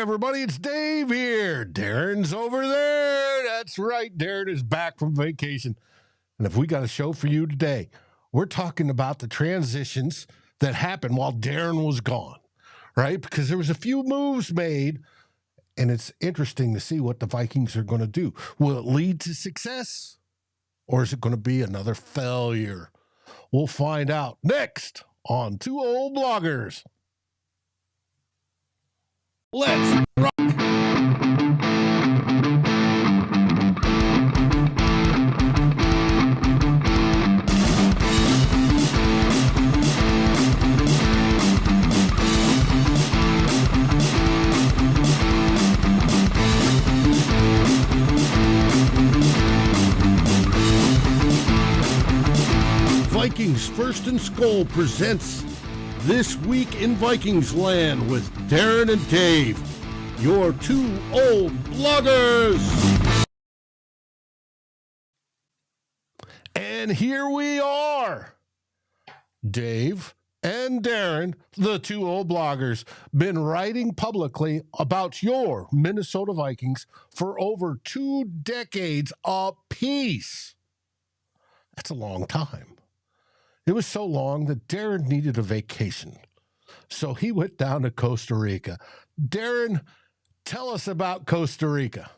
everybody, it's Dave here. Darren's over there. That's right, Darren is back from vacation. And if we got a show for you today, we're talking about the transitions that happened while Darren was gone, right? Because there was a few moves made, and it's interesting to see what the Vikings are going to do. Will it lead to success, or is it going to be another failure? We'll find out next on Two Old Bloggers. Let's rock. Vikings First and SKOL presents This Week in Vikings Land with Darren and Dave, your two old bloggers. And here we are, Dave and Darren, the two old bloggers, been writing publicly about your Minnesota Vikings for over 2 decades apiece. That's a long time. It was so long that Darren needed a vacation. So he went down to Costa Rica. Darren, tell us about Costa Rica.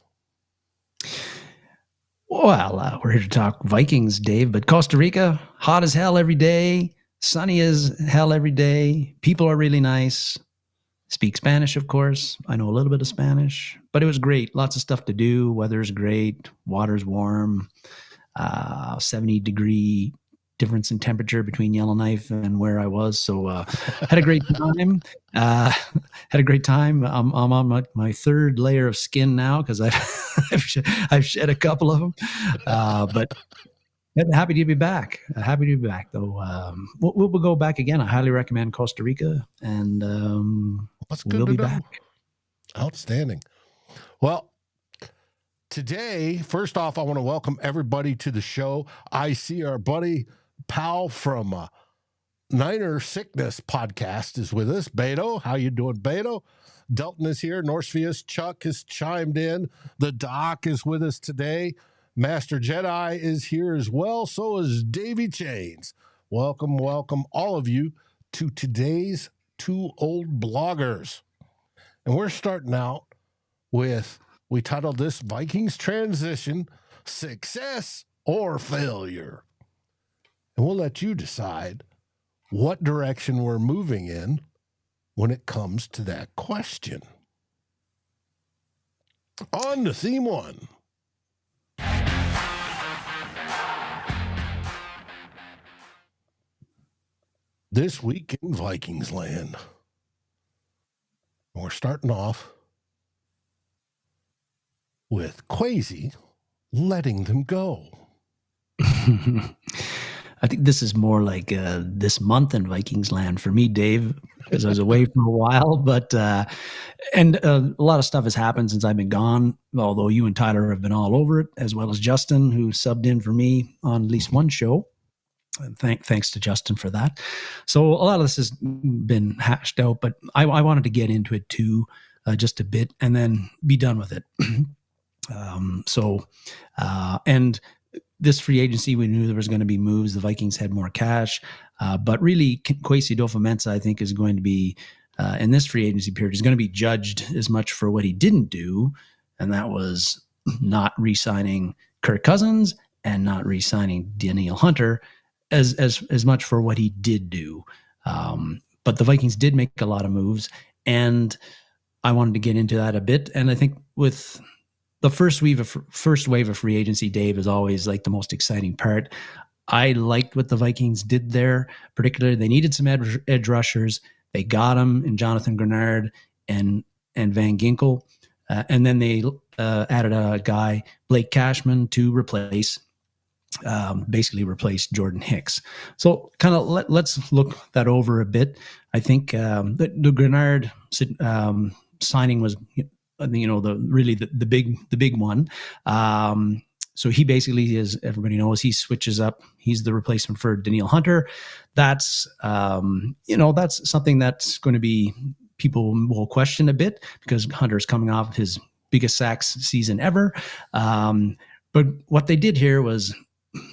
Well, we're here to talk Vikings, Dave, but Costa Rica, hot as hell every day, sunny as hell every day. People are really nice. Speak Spanish, of course. I know a little bit of Spanish, but it was great. Lots of stuff to do. Weather's great. Water's warm. 70-degree difference in temperature between Yellowknife and where I was. So had a great time. I'm on my third layer of skin now because I've shed a couple of them. But happy to be back. Happy to be back, though. We'll go back again. I highly recommend Costa Rica, and we'll be back. Outstanding. Well, today, first off, I want to welcome everybody to the show. I see our buddy pal from Niner Sickness podcast is with us. Beto, how you doing, Beto? Delton is here. Norsefius Chuck has chimed in. The Doc is with us today. Master Jedi is here as well. So is Davy Chains. Welcome, all of you to today's Two Old Bloggers. And we're starting out with, we titled this Vikings Transition, Success or Failure. And we'll let you decide what direction we're moving in when it comes to that question. On to theme one. This week in Vikings land. We're starting off with Kwesi letting them go. I think this is more like this month in Vikings land for me, Dave, because I was away for a while. But and a lot of stuff has happened since I've been gone, although you and Tyler have been all over it, as well as Justin, who subbed in for me on at least one show. And thanks to Justin for that. So a lot of this has been hashed out, but I wanted to get into it too, just a bit, and then be done with it. And this free agency, we knew there was going to be moves. The Vikings had more cash, but really Kwesi Adofo-Mensah, I think, is going to be, in this free agency period, is going to be judged as much for what he didn't do, and that was not re-signing Kirk Cousins and not re-signing Danielle Hunter as much for what he did do. But the Vikings did make a lot of moves, and I wanted to get into that a bit. And I think with the first wave of free agency, Dave, is always like the most exciting part. I liked what the Vikings did there. Particularly, they needed some edge rushers. They got them in Jonathan Greenard and Van Ginkel. And then they added a guy, Blake Cashman, to basically replace Jordan Hicks. So kind of let's look that over a bit. I think the Greenard signing was, the big one. So he basically, as everybody knows, he switches up. He's the replacement for Danielle Hunter. That's something that's going to be people will question a bit because Hunter's coming off his biggest sacks season ever. But what they did here was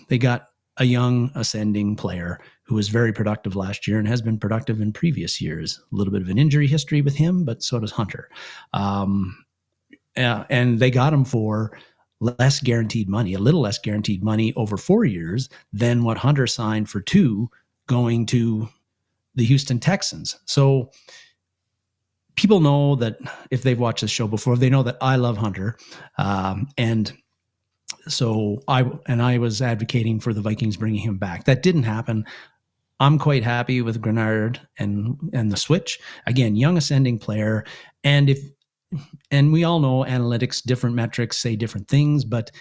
they got a young ascending player who was very productive last year and has been productive in previous years. A little bit of an injury history with him, but so does Hunter. And they got him for less guaranteed money, a little less guaranteed money over 4 years than what Hunter signed for 2 going to the Houston Texans. So people know that if they've watched this show before, they know that I love Hunter. And so I was advocating for the Vikings bringing him back. That didn't happen. I'm quite happy with Greenard and the switch. Again, young ascending player. And we all know analytics, different metrics say different things, but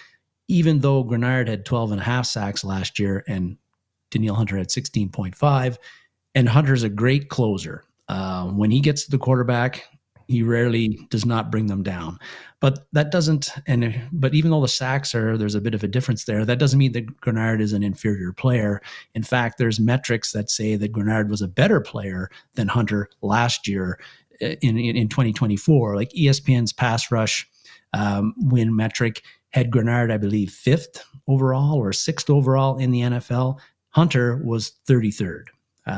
even though Greenard had 12.5 sacks last year and Danielle Hunter had 16.5, and Hunter's a great closer. When he gets to the quarterback, he rarely does not bring them down. But that doesn't, but even though the sacks there's a bit of a difference there, that doesn't mean that Greenard is an inferior player. In fact, there's metrics that say that Greenard was a better player than Hunter last year in 2024. Like ESPN's pass rush win metric had Greenard, I believe, 5th overall or 6th overall in the NFL. Hunter was 33rd.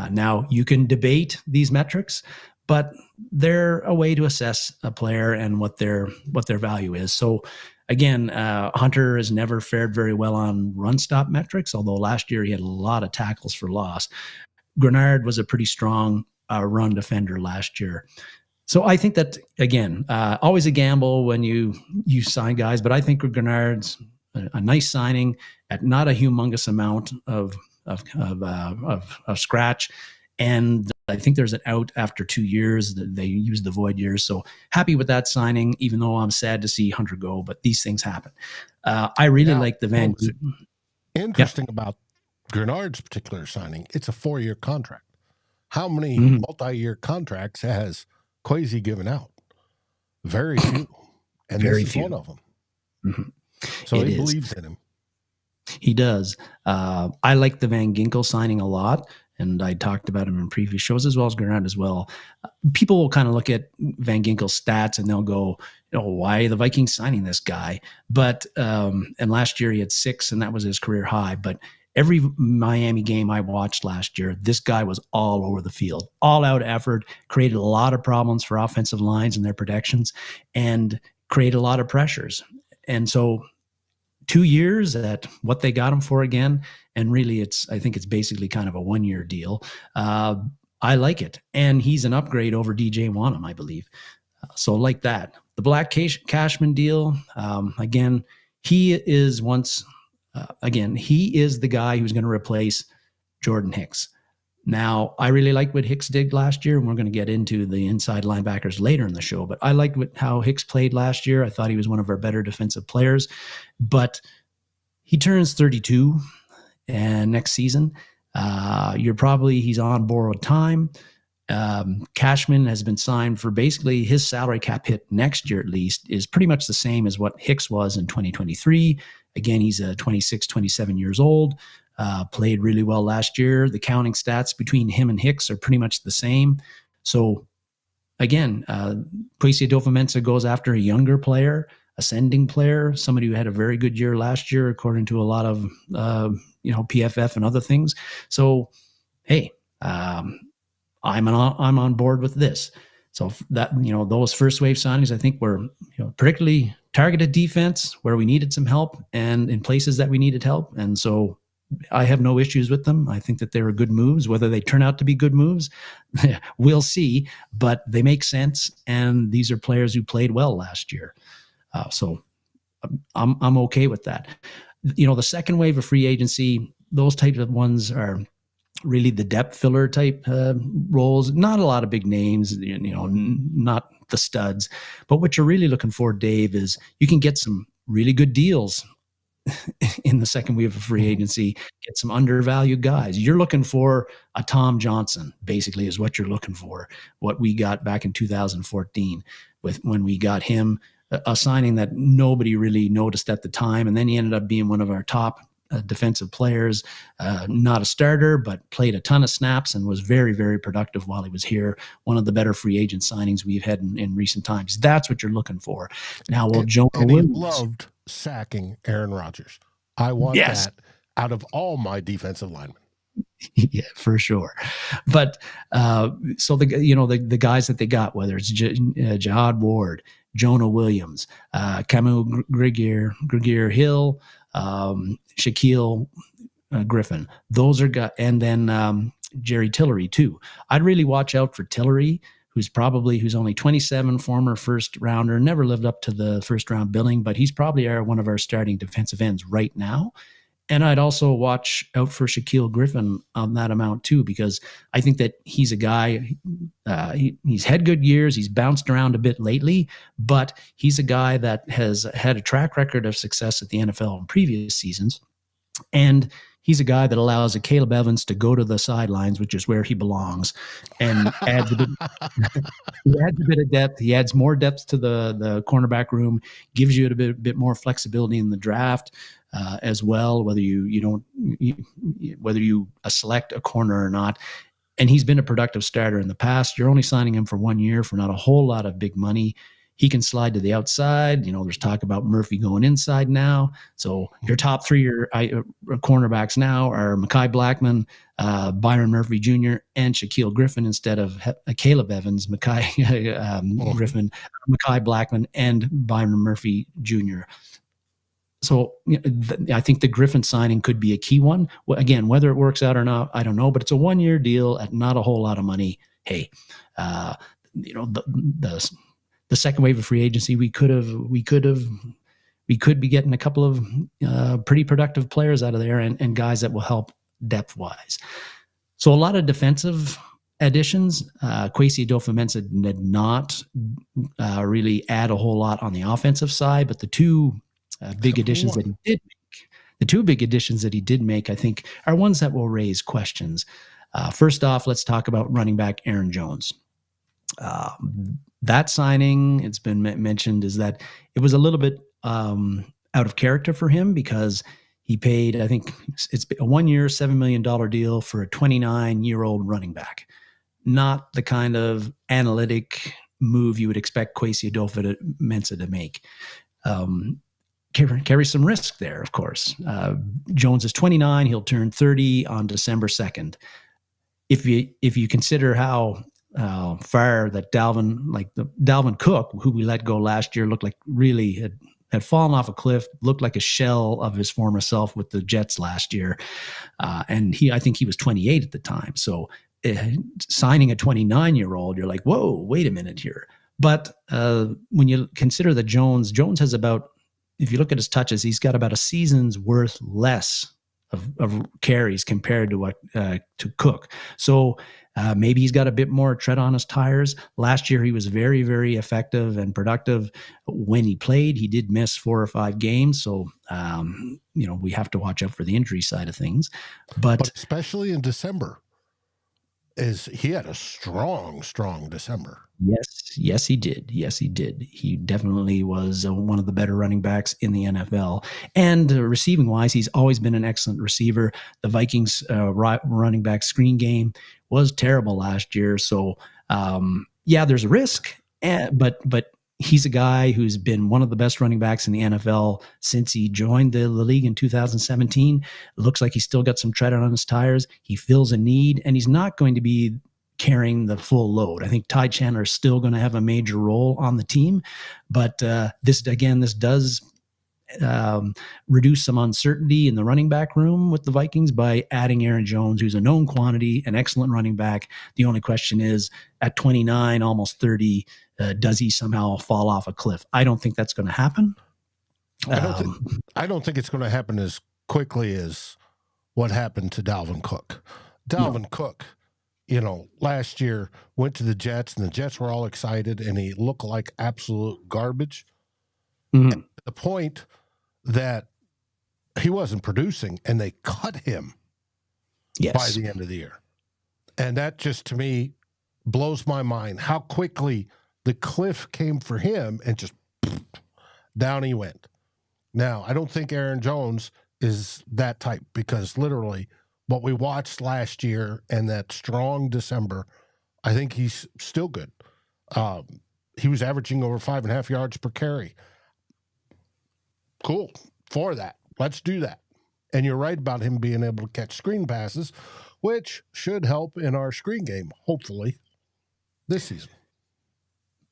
Now, you can debate these metrics, but they're a way to assess a player and what their value is. So again, Hunter has never fared very well on run stop metrics, although last year he had a lot of tackles for loss. Greenard was a pretty strong run defender last year. So I think that, again, always a gamble when you sign guys, but I think Greenard's a nice signing at not a humongous amount of scratch. And I think there's an out after 2 years that they use the void years. So happy with that signing, even though I'm sad to see Hunter go, but these things happen. I really like the Van. Interesting about Greenard's particular signing. It's a 4-year contract. How many multi-year contracts has Kwesi given out? Very few. And very few. One of them. Mm-hmm. So he believes in him. He does. I like the Van Ginkel signing a lot, and I talked about him in previous shows as well as Greenard as well. People will kind of look at Van Ginkel's stats and they'll go, why are the Vikings signing this guy? But and last year he had 6, and that was his career high. But every Miami game I watched last year, this guy was all over the field, all out effort, created a lot of problems for offensive lines and their protections, and created a lot of pressures. And so 2 years at what they got him for again. And really I think it's basically kind of a 1-year deal. I like it. And he's an upgrade over DJ Wanham, I believe. So like that. The Black Cashman deal, again, he is the guy who's going to replace Jordan Hicks. Now, I really liked what Hicks did last year, and we're going to get into the inside linebackers later in the show, but I liked how Hicks played last year. I thought he was one of our better defensive players, but he turns 32 and next season. He's on borrowed time. Cashman has been signed for basically his salary cap hit next year, at least, is pretty much the same as what Hicks was in 2023. Again, he's 26, 27 years old. Played really well last year. The counting stats between him and Hicks are pretty much the same. So again, Kwesi Adofo-Mensah goes after a younger player, ascending player, somebody who had a very good year last year, according to a lot of PFF and other things. So, hey, I'm on board with this. So that, those first wave signings, I think were, particularly targeted defense where we needed some help and in places that we needed help. And so I have no issues with them. I think that they were good moves. Whether they turn out to be good moves, we'll see, but they make sense. And these are players who played well last year. So I'm okay with that. The second wave of free agency, those types of ones are really the depth filler type roles. Not a lot of big names, not the studs. But what you're really looking for, Dave, is you can get some really good deals in the second wave of free agency, get some undervalued guys. You're looking for a Tom Johnson, basically, is what you're looking for. What we got back in 2014 when we got him, a signing that nobody really noticed at the time. And then he ended up being one of our top defensive players, not a starter, but played a ton of snaps and was very, very productive while he was here. One of the better free agent signings we've had in recent times. That's what you're looking for. Now, Jonah Williams, he loved sacking Aaron Rodgers. I want that out of all my defensive linemen. Yeah, for sure. But so the guys that they got, whether it's Jihad Ward, Jonah Williams, Camus Gregier Hill, Shaquille Griffin, those are guys, and then Jerry Tillery too. I'd really watch out for Tillery, who's only 27, former first rounder, never lived up to the first round billing, but he's probably one of our starting defensive ends right now. And I'd also watch out for Shaquille Griffin on that amount too, because I think that he's a guy, he's had good years. He's bounced around a bit lately, but he's a guy that has had a track record of success at the NFL in previous seasons. And he's a guy that allows a Caleb Evans to go to the sidelines, which is where he belongs, and adds a bit of depth. He adds more depth to the cornerback room, gives you a bit more flexibility in the draft. As well, whether you select a corner or not. And he's been a productive starter in the past. You're only signing him for 1 year for not a whole lot of big money. He can slide to the outside. There's talk about Murphy going inside now. So your top three cornerbacks now are Mekhi Blackman, Byron Murphy Jr., and Shaquille Griffin instead of Caleb Evans, Griffin, Mekhi Blackman, and Byron Murphy Jr. So I think the Griffin signing could be a key one. Again, whether it works out or not, I don't know. But it's a 1 year deal at not a whole lot of money. Hey, the second wave of free agency, we could be getting a couple of pretty productive players out of there and guys that will help depth wise. So a lot of defensive additions. Kwesi Adofo-Mensah did not really add a whole lot on the offensive side, but the two big additions that he did make, I think, are ones that will raise questions. First off, let's talk about running back Aaron Jones. That signing, it's been mentioned, is that it was a little bit out of character for him because he paid, I think it's a 1 year, $7 million deal for a 29-year-old running back. Not the kind of analytic move you would expect Kwesi Adofo-Mensah to make. Carry some risk there, of course. Jones is 29. He'll turn 30 on December 2nd. If you consider how far that Dalvin Cook, who we let go last year, looked like really had fallen off a cliff, looked like a shell of his former self with the Jets last year. And I think he was 28 at the time. So signing a 29-year-old, you're like, whoa, wait a minute here. But when you consider that Jones has about, if you look at his touches, he's got about a season's worth less of carries compared to to Cook. So maybe he's got a bit more tread on his tires. Last year, he was very, very effective and productive when he played. He did miss 4 or 5 games. So, we have to watch out for the injury side of things. But especially in December, he had a strong December. Yes, he did. He definitely was one of the better running backs in the NFL. And receiving wise, he's always been an excellent receiver. The Vikings running back screen game was terrible last year. So, there's a risk, but he's a guy who's been one of the best running backs in the NFL since he joined the league in 2017. It looks like he's still got some tread on his tires. He fills a need, and he's not going to be carrying the full load. I think Ty Chandler is still going to have a major role on the team, but this does reduce some uncertainty in the running back room with the Vikings by adding Aaron Jones, who's a known quantity, an excellent running back. The only question is, at 29, almost 30, does he somehow fall off a cliff? I don't think that's going to happen. I don't think it's going to happen as quickly as what happened to Dalvin Cook. Cook, last year went to the Jets, and the Jets were all excited, and he looked like absolute garbage. Mm-hmm. At the point that he wasn't producing, and they cut him by the end of the year. And that just, to me, blows my mind how quickly the cliff came for him, and just down he went. Now, I don't think Aaron Jones is that type, because literally what we watched last year and that strong December, I think he's still good. He was averaging over 5.5 yards per carry. Cool. For that, let's do that. And you're right about him being able to catch screen passes, which should help in our screen game, hopefully, this season.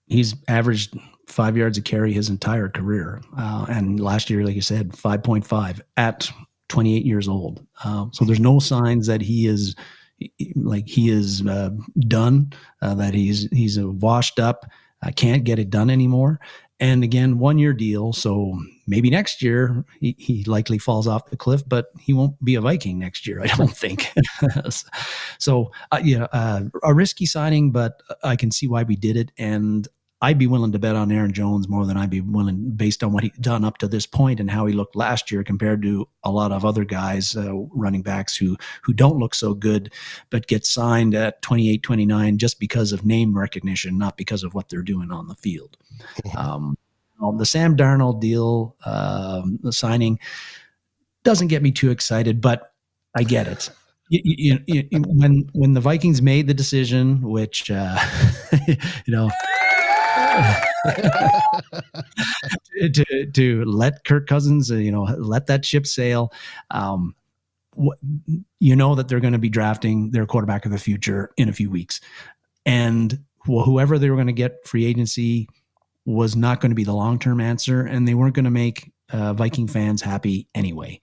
He's averaged 5 yards a carry his entire career. And last year, like you said, 5.5 at 28 years old. So there's no signs that he is done, that he's washed up, can't get it done anymore. And again, 1 year deal. So maybe next year he likely falls off the cliff, but he won't be a Viking next year, I don't think. So, a risky signing, but I can see why we did it. And I'd be willing to bet on Aaron Jones more than I'd be willing, based on what he's done up to this point and how he looked last year compared to a lot of other guys, running backs who don't look so good, but get signed at 28, 29 just because of name recognition, not because of what they're doing on the field. The Sam Darnold deal, the signing, doesn't get me too excited, but I get it. When the Vikings made the decision, which to let Kirk Cousins, let that ship sail, that they're going to be drafting their quarterback of the future in a few weeks, and whoever they were going to get free agency was not going to be the long-term answer, and they weren't going to make Viking fans happy anyway.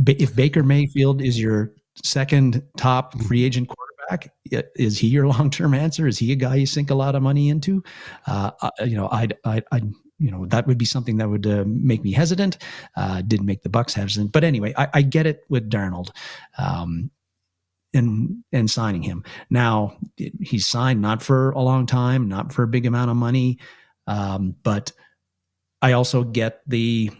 If Baker Mayfield is your second top free agent quarterback, is he your long-term answer? Is he a guy you sink a lot of money into? That would be something that would make me hesitant. Didn't make the Bucs hesitant, but anyway, I get it with Darnold. And signing him. Now, he's signed not for a long time, not for a big amount of money, but I also get the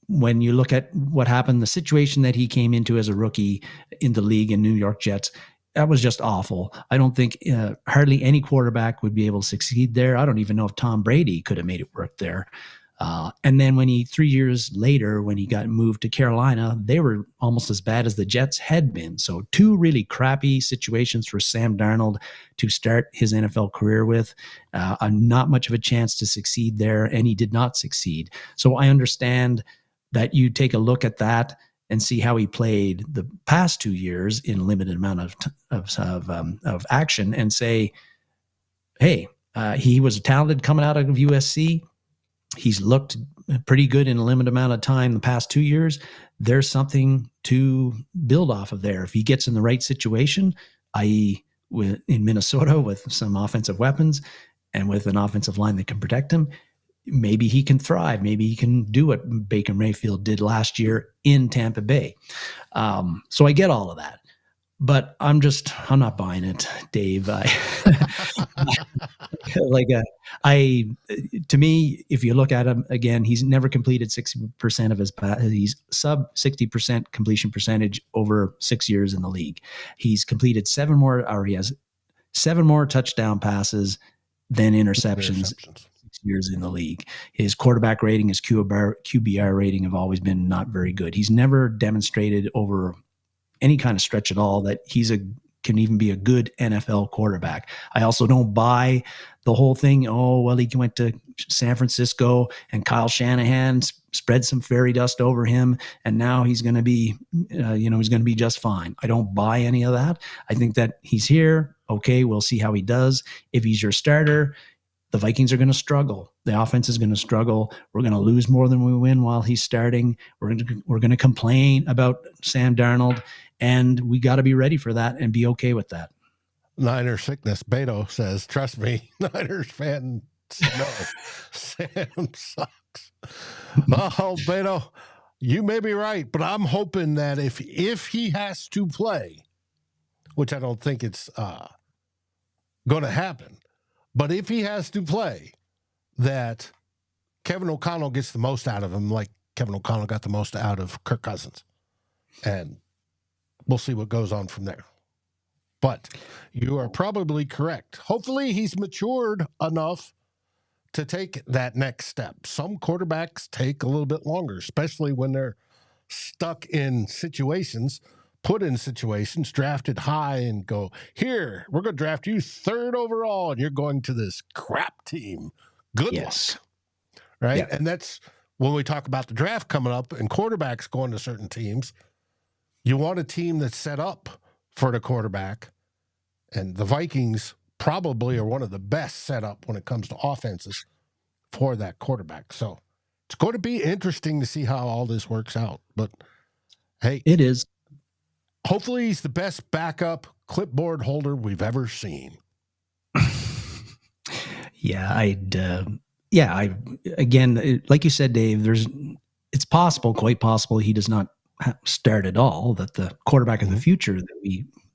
when you look at what happened, the situation that he came into as a rookie in the league in New York Jets, that was just awful. I don't think hardly any quarterback would be able to succeed there. I don't even know if Tom Brady could have made it work there. And then 3 years later, when he got moved to Carolina, they were almost as bad as the Jets had been. So 2 really crappy situations for Sam Darnold to start his NFL career with. Not much of a chance to succeed there, and he did not succeed. So I understand that you take a look at that and see how he played the past 2 years in limited amount of action and say, hey, he was talented coming out of USC. He's looked pretty good in a limited amount of time the past 2 years. There's something to build off of there. If he gets in the right situation, i.e. in Minnesota with some offensive weapons and with an offensive line that can protect him, maybe he can thrive. Maybe he can do what Baker Mayfield did last year in Tampa Bay. So I get all of that. But I'm not buying it, Dave. To me, if you look at him again, he's never completed 60% of his pass. He's sub 60% completion percentage over 6 years in the league. He's completed he has 7 more touchdown passes than interceptions. 6 years in the league. His quarterback rating, his QBR rating have always been not very good. He's never demonstrated over any kind of stretch at all that can even be a good NFL quarterback. I also don't buy the whole thing. Oh, well, he went to San Francisco and Kyle Shanahan spread some fairy dust over him, and now he's going to be, he's going to be just fine. I don't buy any of that. I think that he's here. Okay, we'll see how he does. If he's your starter, the Vikings are going to struggle. The offense is going to struggle. We're going to lose more than we win while he's starting. We're going to complain about Sam Darnold, and we got to be ready for that and be okay with that. Niner sickness. Beto says, trust me, Niners fans know Sam sucks. Oh, Beto, you may be right, but I'm hoping that if he has to play, which I don't think it's going to happen, but if he has to play, that Kevin O'Connell gets the most out of him, like Kevin O'Connell got the most out of Kirk Cousins. And we'll see what goes on from there. But you are probably correct. Hopefully he's matured enough to take that next step. Some quarterbacks take a little bit longer, especially when they're stuck in situations, put in situations, drafted high and go, here, we're going to draft you 3rd overall and you're going to this crap team. Good luck. Right? Yeah. And that's when we talk about the draft coming up and quarterbacks going to certain teams. You want a team that's set up for the quarterback, and the Vikings probably are one of the best set up when it comes to offenses for that quarterback. So it's going to be interesting to see how all this works out. But hey, it is. Hopefully he's the best backup clipboard holder we've ever seen. Again, like you said, Dave, it's possible, quite possible, he does not start at all, that the quarterback of the future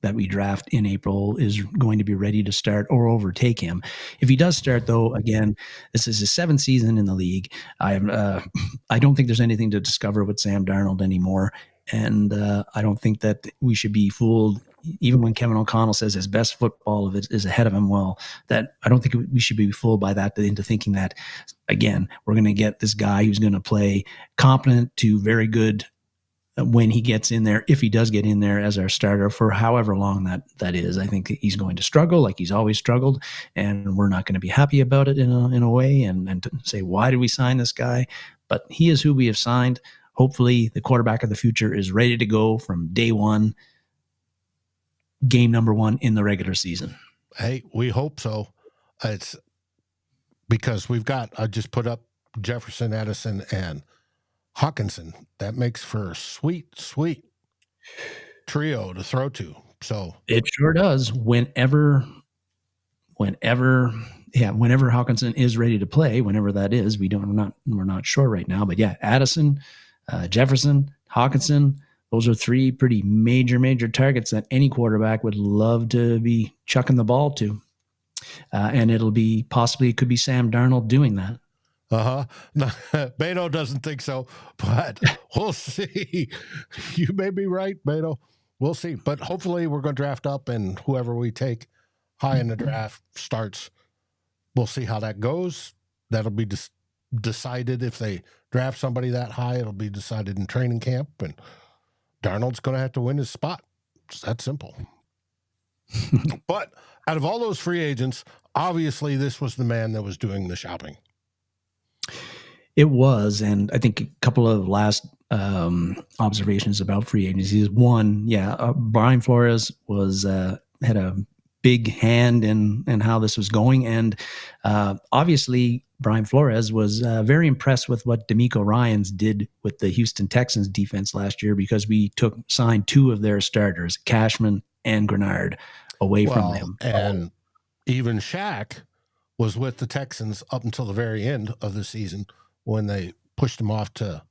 that we draft in April is going to be ready to start or overtake him. If he does start, though, again, this is his 7th season in the league. I don't think there's anything to discover with Sam Darnold anymore. And I don't think that we should be fooled, even when Kevin O'Connell says his best football of it is ahead of him. Well, that I don't think we should be fooled by that into thinking that, again, we're going to get this guy who's going to play competent to very good when he gets in there, if he does get in there as our starter for however long that is. I think he's going to struggle like he's always struggled, and we're not going to be happy about it in a way and to say, why did we sign this guy? But he is who we have signed. Hopefully the quarterback of the future is ready to go from day one, game number 1 in the regular season. Hey, we hope so. It's because I just put up Jefferson, Addison, and Hawkinson. That makes for a sweet, sweet trio to throw to. So it sure does. Whenever Hawkinson is ready to play, whenever that is, we're not sure right now. But yeah, Addison, Jefferson, Hawkinson, those are 3 pretty major targets that any quarterback would love to be chucking the ball to. And it could be Sam Darnold doing that. Beto doesn't think so, but we'll see. You may be right, Beto. We'll see. But hopefully we're going to draft up, and whoever we take high in the draft starts. We'll see how that goes. That'll be decided if they draft somebody that high. It'll be decided in training camp, and Darnold's going to have to win his spot. It's that simple. But out of all those free agents, obviously this was the man that was doing the shopping. It was, and I think a couple of last observations about free agencies. One, Brian Flores had a big hand in how this was going, and obviously Brian Flores was very impressed with what DeMeco Ryans did with the Houston Texans defense last year, because we signed 2 of their starters, Cashman and Greenard, away from them. And even Shaq was with the Texans up until the very end of the season, when they pushed him off to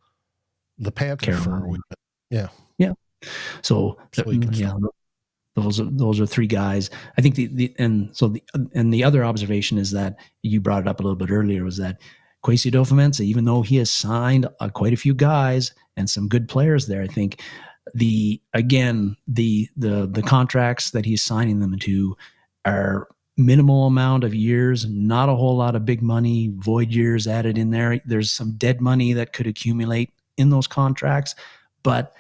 the Panthers for a week. Yeah. So those are 3 guys. I think the other observation is that you brought it up a little bit earlier, was that Kwesi Adofo-Mensah, even though he has signed quite a few guys and some good players there, I think the contracts that he's signing them to are minimal amount of years, not a whole lot of big money, void years added in there. There's some dead money that could accumulate in those contracts, but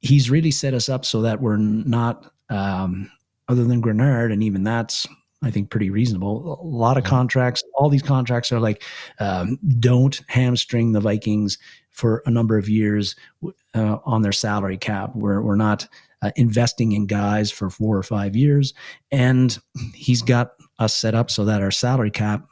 he's really set us up so that we're not, other than Greenard, and even that's, I think, pretty reasonable. A lot of contracts, all these contracts are like, don't hamstring the Vikings for a number of years on their salary cap. We're not investing in guys for 4 or 5 years, and he's got us set up so that our salary cap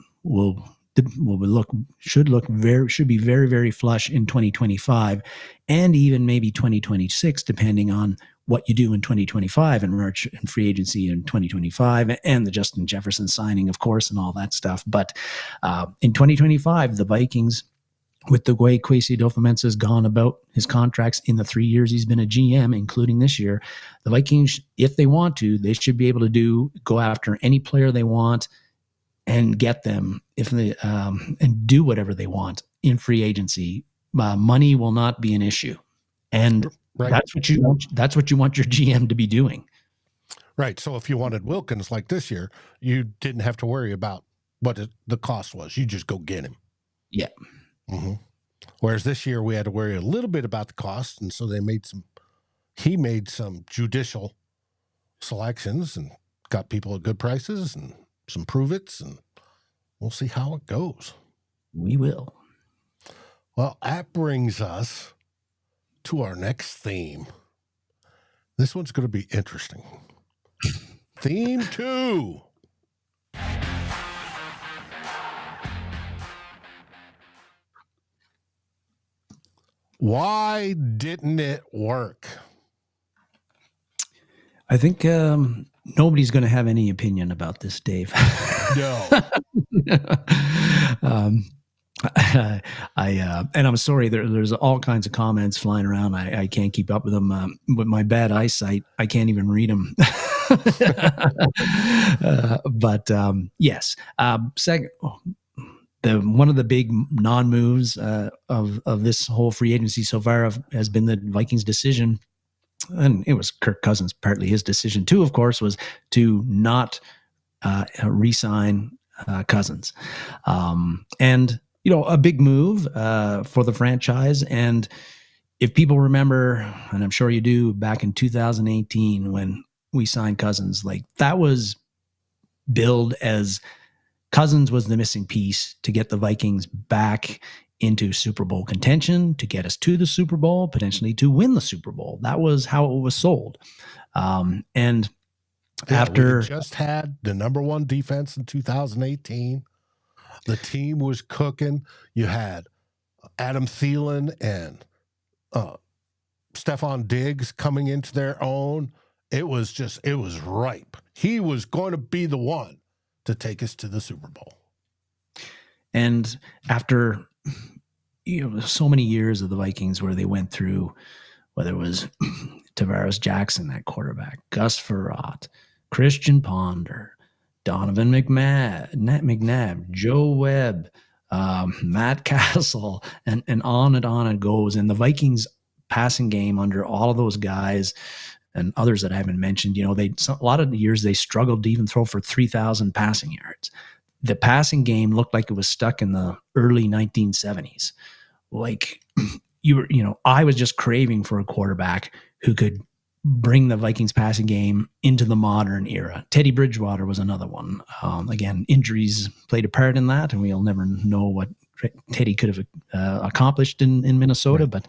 should be very, very flush in 2025, and even maybe 2026, depending on what you do in 2025 and March and free agency in 2025, and the Justin Jefferson signing, of course, and all that stuff. But in 2025, the Vikings, with the way Kwesi Adofo-Mensah has gone about his contracts in the 3 years he's been a GM, including this year, the Vikings, if they want to, they should be able to go after any player they want and get them and do whatever they want in free agency. Money will not be an issue, and that's what you want. That's what you want your GM to be doing. Right. So if you wanted Wilkins like this year, you didn't have to worry about what the cost was. You just go get him. Yeah. Mm-hmm. Whereas this year we had to worry a little bit about the cost, and so he made some judicial selections and got people at good prices and some prove-its, and we'll see how it goes. We will. Well, that brings us to our next theme. This one's going to be interesting. Theme 2. Why didn't it work? I think nobody's going to have any opinion about this, Dave. No. And I'm sorry, there's all kinds of comments flying around. I can't keep up with them. With my bad eyesight, I can't even read them. But yes. Second, one of the big non-moves of this whole free agency so far has been the Vikings' decision, and it was Kirk Cousins, partly his decision too, of course, was to not re-sign Cousins. And, a big move for the franchise. And if people remember, and I'm sure you do, back in 2018 when we signed Cousins, like that was billed as Cousins was the missing piece to get the Vikings back into Super Bowl contention, to get us to the Super Bowl, potentially to win the Super Bowl. That was how it was sold. And after we just had the number one defense in 2018, the team was cooking. You had Adam Thielen and Stefan Diggs coming into their own. It was ripe. He was going to be the one to take us to the Super Bowl. And after so many years of the Vikings where they went through, whether it was Tavares Jackson at quarterback, Gus Frerotte, Christian Ponder, Donovan McNabb, Joe Webb, Matt Castle, and on it goes. And the Vikings passing game under all of those guys and others that I haven't mentioned, a lot of the years they struggled to even throw for 3,000 passing yards. The passing game looked like it was stuck in the early 1970s. Like I was just craving for a quarterback who could bring the Vikings passing game into the modern era. Teddy Bridgewater was another one. Again, injuries played a part in that, and we'll never know what Teddy could have accomplished in Minnesota.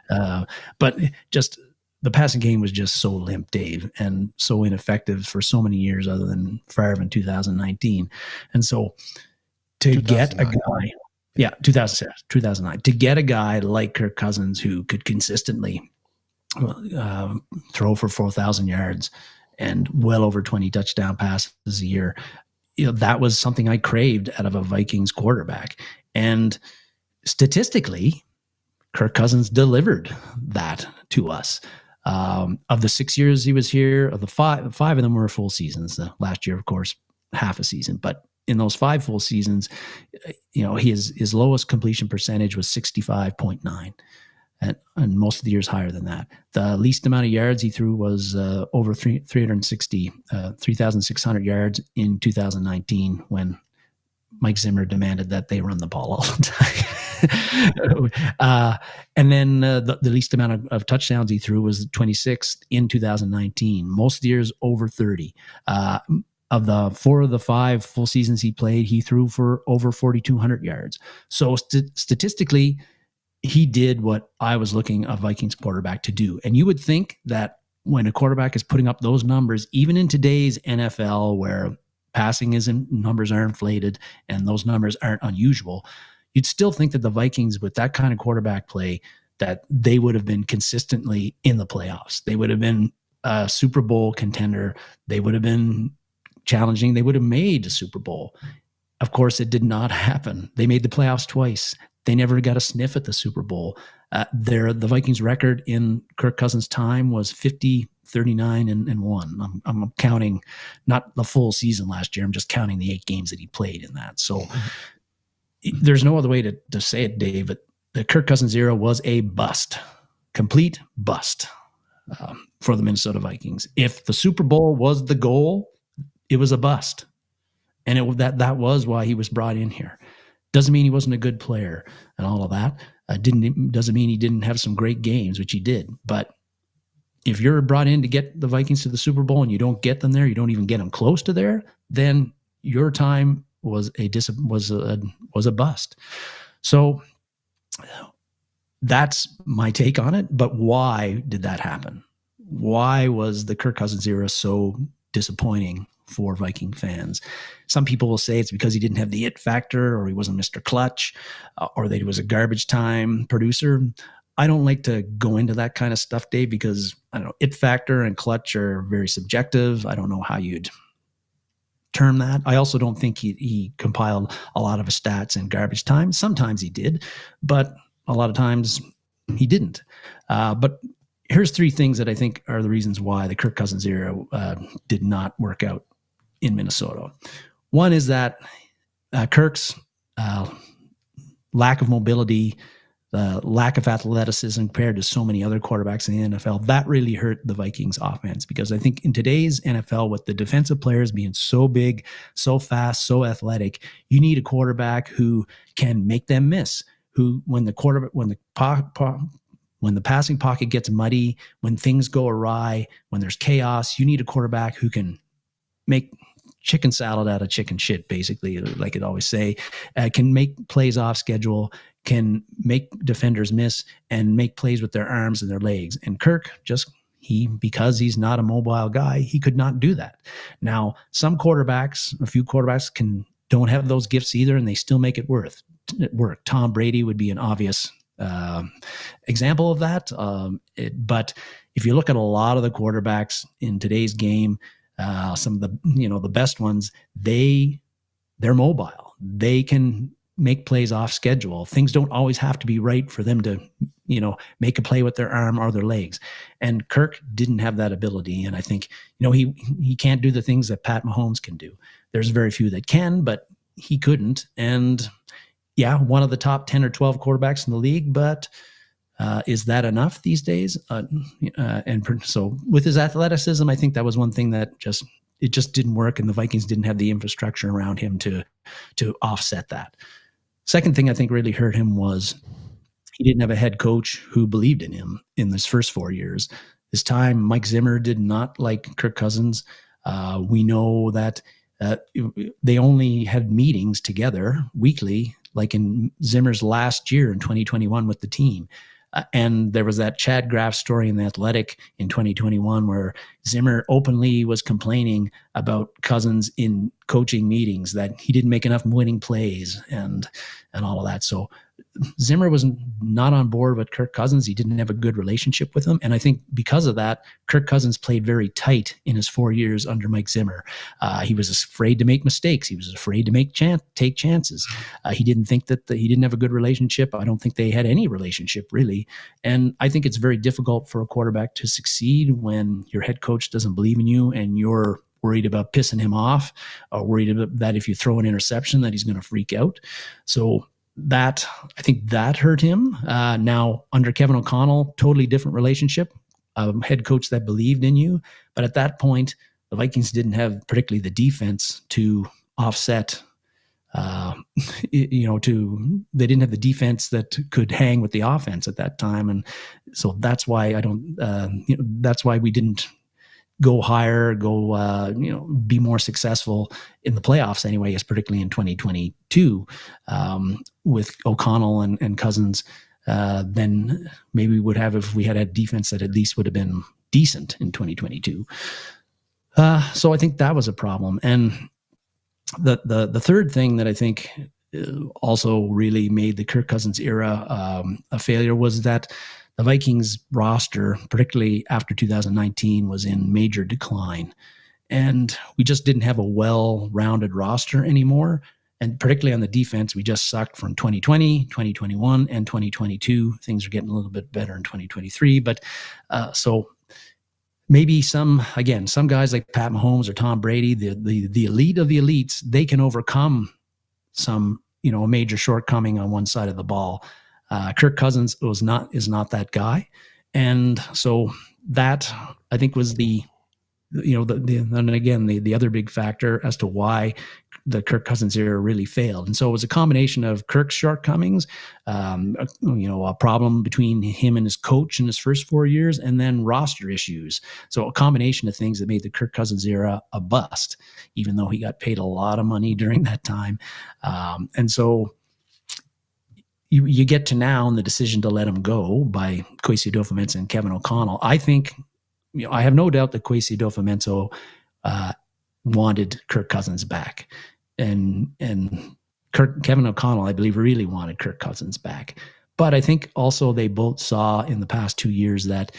Right. But just the passing game was just so limp, Dave, and so ineffective for so many years other than Favre in 2019. And so to get a guy, 2009, to get a guy like Kirk Cousins who could consistently throw for 4,000 yards and well over 20 touchdown passes a year, that was something I craved out of a Vikings quarterback. And statistically, Kirk Cousins delivered that to us. Of the 6 years he was here, of the five of them were full seasons. The last year, of course, half a season. But in those 5 full seasons, his lowest completion percentage was 65.9. And most of the years higher than that. The least amount of yards he threw was over 3,600 yards in 2019 when Mike Zimmer demanded that they run the ball all the time. And then the least amount of touchdowns he threw was 26th in 2019. Most of the years over 30. Of the 4 of the 5 full seasons he played, he threw for over 4,200 yards. So statistically, he did what I was looking a Vikings quarterback to do. And you would think that when a quarterback is putting up those numbers, even in today's NFL where passing numbers are inflated and those numbers aren't unusual, you'd still think that the Vikings with that kind of quarterback play, that they would have been consistently in the playoffs. They would have been a Super Bowl contender. They would have been challenging. They would have made a Super Bowl. Of course, it did not happen. They made the playoffs twice. They never got a sniff at the Super Bowl. The Vikings record in Kirk Cousins' time was 50, 39, and 1. I'm counting not the full season last year. I'm just counting the 8 games that he played in that. So there's no other way to say it, Dave, but the Kirk Cousins era was a bust, complete bust for the Minnesota Vikings. If the Super Bowl was the goal, it was a bust. And that was why he was brought in here. Doesn't mean he wasn't a good player and all of that. Doesn't mean he didn't have some great games, which he did. But if you're brought in to get the Vikings to the Super Bowl and you don't get them there, you don't even get them close to there, then your time was a bust. So that's my take on it. But why did that happen? Why was the Kirk Cousins era so disappointing for Viking fans? Some people will say it's because he didn't have the it factor, or he wasn't Mr. Clutch, or that he was a garbage time producer. I don't like to go into that kind of stuff, Dave, because I don't know, it factor and clutch are very subjective. I don't know how you'd term that. I also don't think he compiled a lot of his stats in garbage time. Sometimes he did, but a lot of times he didn't. But here's three things that I think are the reasons why the Kirk Cousins era did not work out in Minnesota. One is that Kirk's lack of mobility, the lack of athleticism compared to so many other quarterbacks in the NFL, that really hurt the Vikings offense, because I think in today's NFL, with the defensive players being so big, so fast, so athletic, you need a quarterback who can make them miss, who when the passing pocket gets muddy, when things go awry, when there's chaos, you need a quarterback who can make chicken salad out of chicken shit, basically, like it always say, can make plays off schedule, can make defenders miss, and make plays with their arms and their legs. And Kirk because he's not a mobile guy, he could not do that. Now, a few quarterbacks don't have those gifts either, and they still make it work. Tom Brady would be an obvious example of that. But if you look at a lot of the quarterbacks in today's game, some of the best ones, they're mobile. They can make plays off schedule. Things don't always have to be right for them to, make a play with their arm or their legs. And Kirk didn't have that ability. And I think, he can't do the things that Pat Mahomes can do. There's very few that can, but he couldn't. And yeah, one of the top 10 or 12 quarterbacks in the league, but is that enough these days? So with his athleticism, I think that was one thing that just didn't work, and the Vikings didn't have the infrastructure around him to offset that. Second thing I think really hurt him was he didn't have a head coach who believed in him in his first 4 years. This time, Mike Zimmer did not like Kirk Cousins. We know that they only had meetings together weekly, like in Zimmer's last year in 2021 with the team. And there was that Chad Graff story in The Athletic in 2021 where Zimmer openly was complaining about Cousins in coaching meetings, that he didn't make enough winning plays and all of that. So Zimmer was not on board with Kirk Cousins. He didn't have a good relationship with him. And I think because of that, Kirk Cousins played very tight in his 4 years under Mike Zimmer. He was afraid to make mistakes. He was afraid to take chances. He didn't think that he didn't have a good relationship. I don't think they had any relationship, really. And I think it's very difficult for a quarterback to succeed when your head coach doesn't believe in you and you're worried about pissing him off, or worried about that if you throw an interception that he's going to freak out. So I think that hurt him. Now, under Kevin O'Connell, totally different relationship, a head coach that believed in you. But at that point, the Vikings didn't have particularly the defense to offset, they didn't have the defense that could hang with the offense at that time. And so that's why that's why we didn't go higher, be more successful in the playoffs anyway, as particularly in 2022 with O'Connell and Cousins, then maybe we would have if we had a defense that at least would have been decent in 2022. So I think that was a problem. And the third thing that I think also really made the Kirk Cousins era a failure was that the Vikings roster, particularly after 2019, was in major decline. And we just didn't have a well-rounded roster anymore. And particularly on the defense, we just sucked from 2020, 2021, and 2022. Things are getting a little bit better in 2023. But so maybe some guys like Pat Mahomes or Tom Brady, the elite of the elites, they can overcome some, a major shortcoming on one side of the ball. Kirk Cousins is not that guy. And so that, I think, was the other big factor as to why the Kirk Cousins era really failed. And so it was a combination of Kirk's shortcomings, a problem between him and his coach in his first 4 years, and then roster issues. So a combination of things that made the Kirk Cousins era a bust, even though he got paid a lot of money during that time. And so you get to now and the decision to let him go by Kwesi Adofo-Mensah and Kevin O'Connell. I think, I have no doubt that Kwesi Adofo-Mensah wanted Kirk Cousins back, and Kevin O'Connell, I believe, really wanted Kirk Cousins back. But I think also they both saw in the past 2 years that,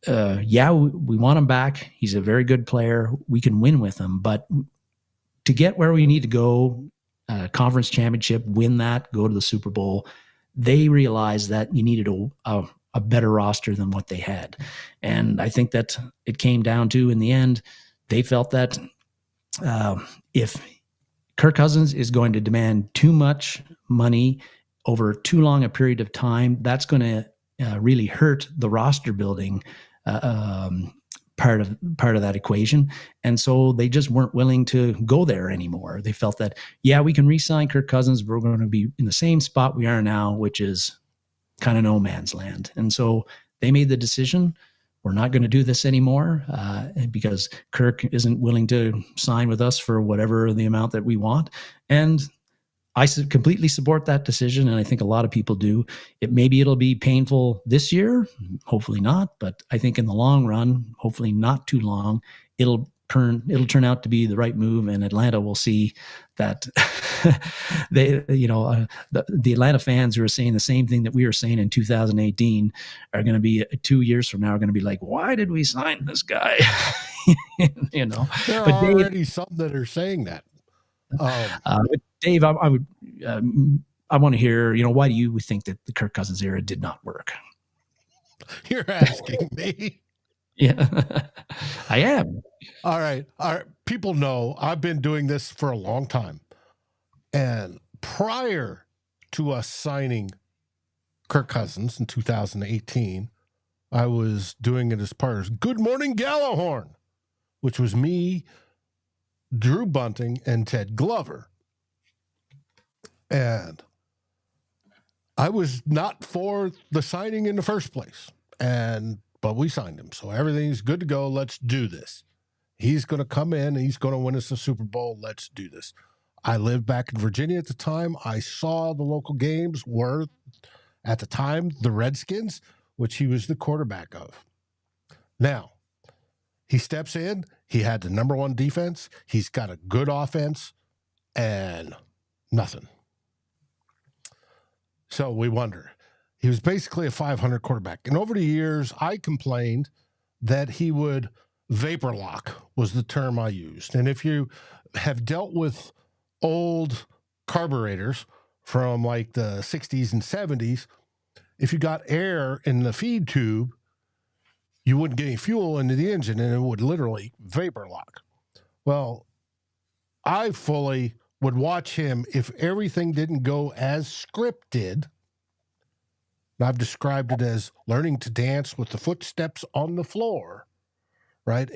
we want him back. He's a very good player. We can win with him, but to get where we need to go, conference championship, win that, go to the Super Bowl, they realized that you needed a better roster than what they had. And I think that it came down to, in the end, they felt that if Kirk Cousins is going to demand too much money over too long a period of time, that's going to really hurt the roster building part of that equation. And so they just weren't willing to go there anymore. They felt that, we can re-sign Kirk Cousins. We're going to be in the same spot we are now, which is kind of no man's land. And so they made the decision, we're not going to do this anymore because Kirk isn't willing to sign with us for whatever the amount that we want. And I completely support that decision, and I think a lot of people do. Maybe it'll be painful this year, hopefully not, but I think in the long run, hopefully not too long, it'll turn out to be the right move, and Atlanta will see that the Atlanta fans who are saying the same thing that we were saying in 2018 are going to be 2 years from now are going to be like, why did we sign this guy? There are already some that are saying that. But Dave, I want to hear, why do you think that the Kirk Cousins era did not work? You're asking me. Yeah, I am. All right. People know I've been doing this for a long time. And prior to us signing Kirk Cousins in 2018, I was doing it as part of Good Morning Gallahorn, which was me, Drew Bunting, and Ted Glover. And I was not for the signing in the first place. But we signed him. So everything's good to go. Let's do this. He's going to come in and he's going to win us a Super Bowl. Let's do this. I lived back in Virginia at the time. I saw the local games were, at the time, the Redskins, which he was the quarterback of. Now, he steps in. He had the number one defense. He's got a good offense and nothing. So we wonder. He was basically a 500 quarterback. And over the years, I complained that he would vapor lock was the term I used. And if you have dealt with old carburetors from like the 60s and 70s, if you got air in the feed tube, you wouldn't get any fuel into the engine and it would literally vapor lock. Well, I fully would watch him if everything didn't go as scripted. And I've described it as learning to dance with the footsteps on the floor, right?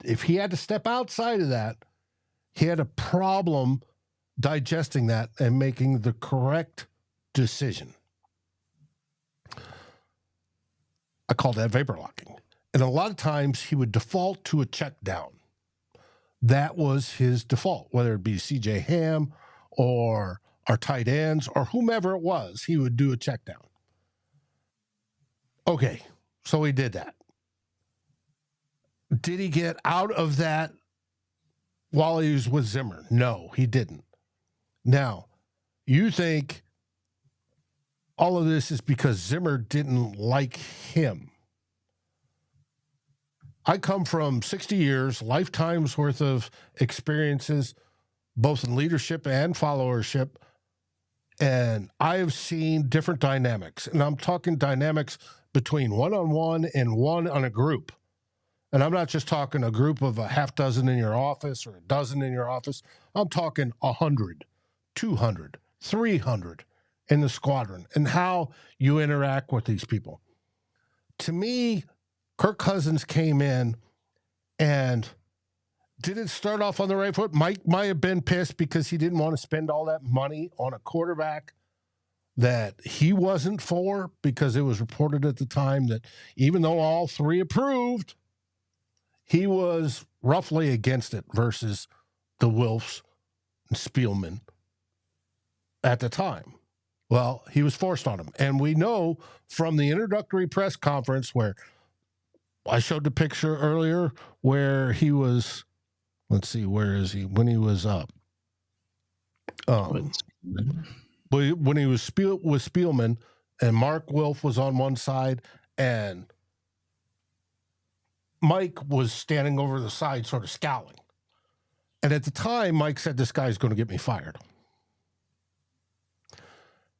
If he had to step outside of that, he had a problem digesting that and making the correct decision. I call that vapor locking. And a lot of times he would default to a check down. That was his default, whether it be C.J. Ham or our tight ends or whomever it was, he would do a check down. Okay, so he did that. Did he get out of that while he was with Zimmer? No, he didn't. Now, you think all of this is because Zimmer didn't like him. I come from 60 years, lifetimes worth of experiences, both in leadership and followership, and I've seen different dynamics. And I'm talking dynamics between one-on-one and one on a group. And I'm not just talking a group of a half dozen in your office or a dozen in your office. I'm talking 100, 200, 300 in the squadron and how you interact with these people. To me, Kirk Cousins came in and did it start off on the right foot? Mike might have been pissed because he didn't want to spend all that money on a quarterback that he wasn't for, because it was reported at the time that even though all three approved, he was roughly against it versus the Wilfs and Spielman at the time. Well, he was forced on him. And we know from the introductory press conference where I showed the picture earlier where he was, let's see, where is he? When he was up. When he was with Spielman, and Mark Wilf was on one side and Mike was standing over the side sort of scowling. And at the time, Mike said, this guy's going to get me fired.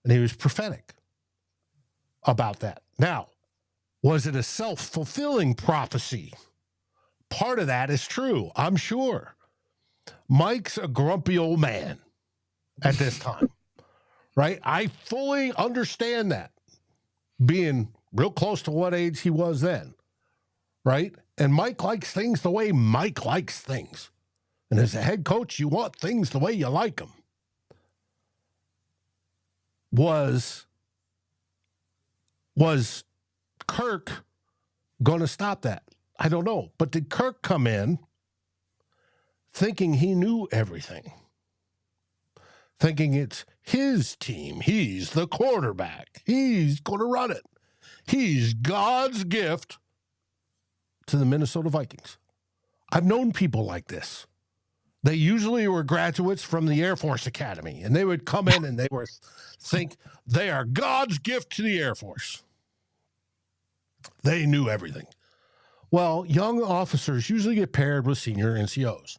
And he was prophetic about that. Now, was it a self-fulfilling prophecy? Part of that is true, I'm sure. Mike's a grumpy old man at this time, right? I fully understand that, being real close to what age he was then, right? And Mike likes things the way Mike likes things. And as a head coach, you want things the way you like them. Was Kirk going to stop that? I don't know. But did Kirk come in thinking he knew everything? Thinking it's his team. He's the quarterback. He's going to run it. He's God's gift to the Minnesota Vikings. I've known people like this. They usually were graduates from the Air Force Academy, and they would come in and they would think they are God's gift to the Air Force. They knew everything. Well, young officers usually get paired with senior NCOs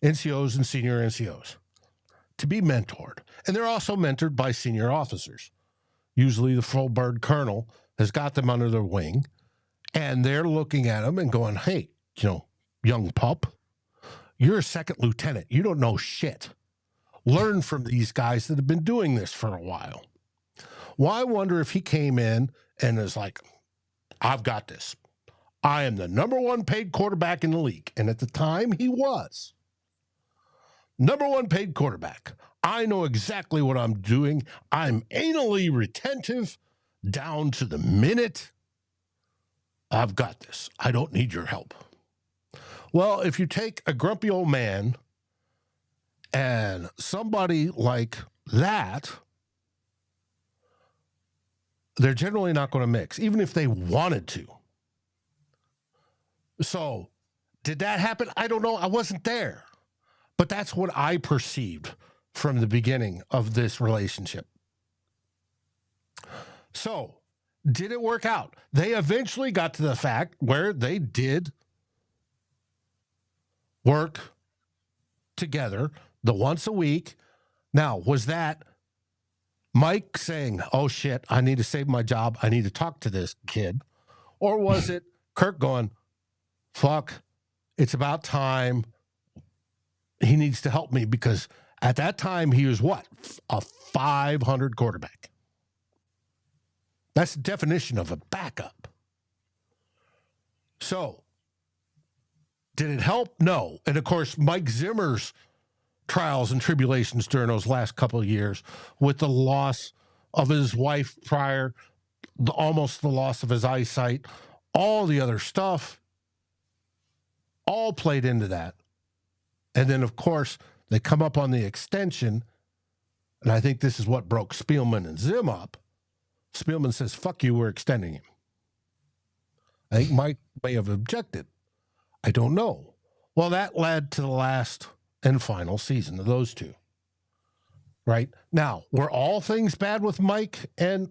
and senior NCOs to be mentored. And they're also mentored by senior officers. Usually the full bird colonel has got them under their wing, and they're looking at them and going, hey, young pup, you're a second lieutenant. You don't know shit. Learn from these guys that have been doing this for a while. Well, I wonder if he came in and is like, I've got this. I am the number one paid quarterback in the league. And at the time, he was. Number one paid quarterback. I know exactly what I'm doing. I'm anally retentive down to the minute. I've got this. I don't need your help. Well, if you take a grumpy old man and somebody like that, they're generally not going to mix, even if they wanted to. So, did that happen? I don't know. I wasn't there. But that's what I perceived from the beginning of this relationship. So, did it work out? They eventually got to the fact where they did work together the once a week. Now, was that Mike saying, oh shit, I need to save my job, I need to talk to this kid? Or was it Kirk going, fuck, it's about time, he needs to help me? Because at that time he was what? A 500 quarterback. That's the definition of a backup. So, did it help? No. And of course, Mike Zimmer's trials and tribulations during those last couple of years, with the loss of his wife prior, almost the loss of his eyesight, all the other stuff, all played into that. And then, of course, they come up on the extension, and I think this is what broke Spielman and Zim up. Spielman says, fuck you, we're extending him. I think Mike may have objected. I don't know. Well, that led to the last and final season of those two. Right? Now, were all things bad with Mike and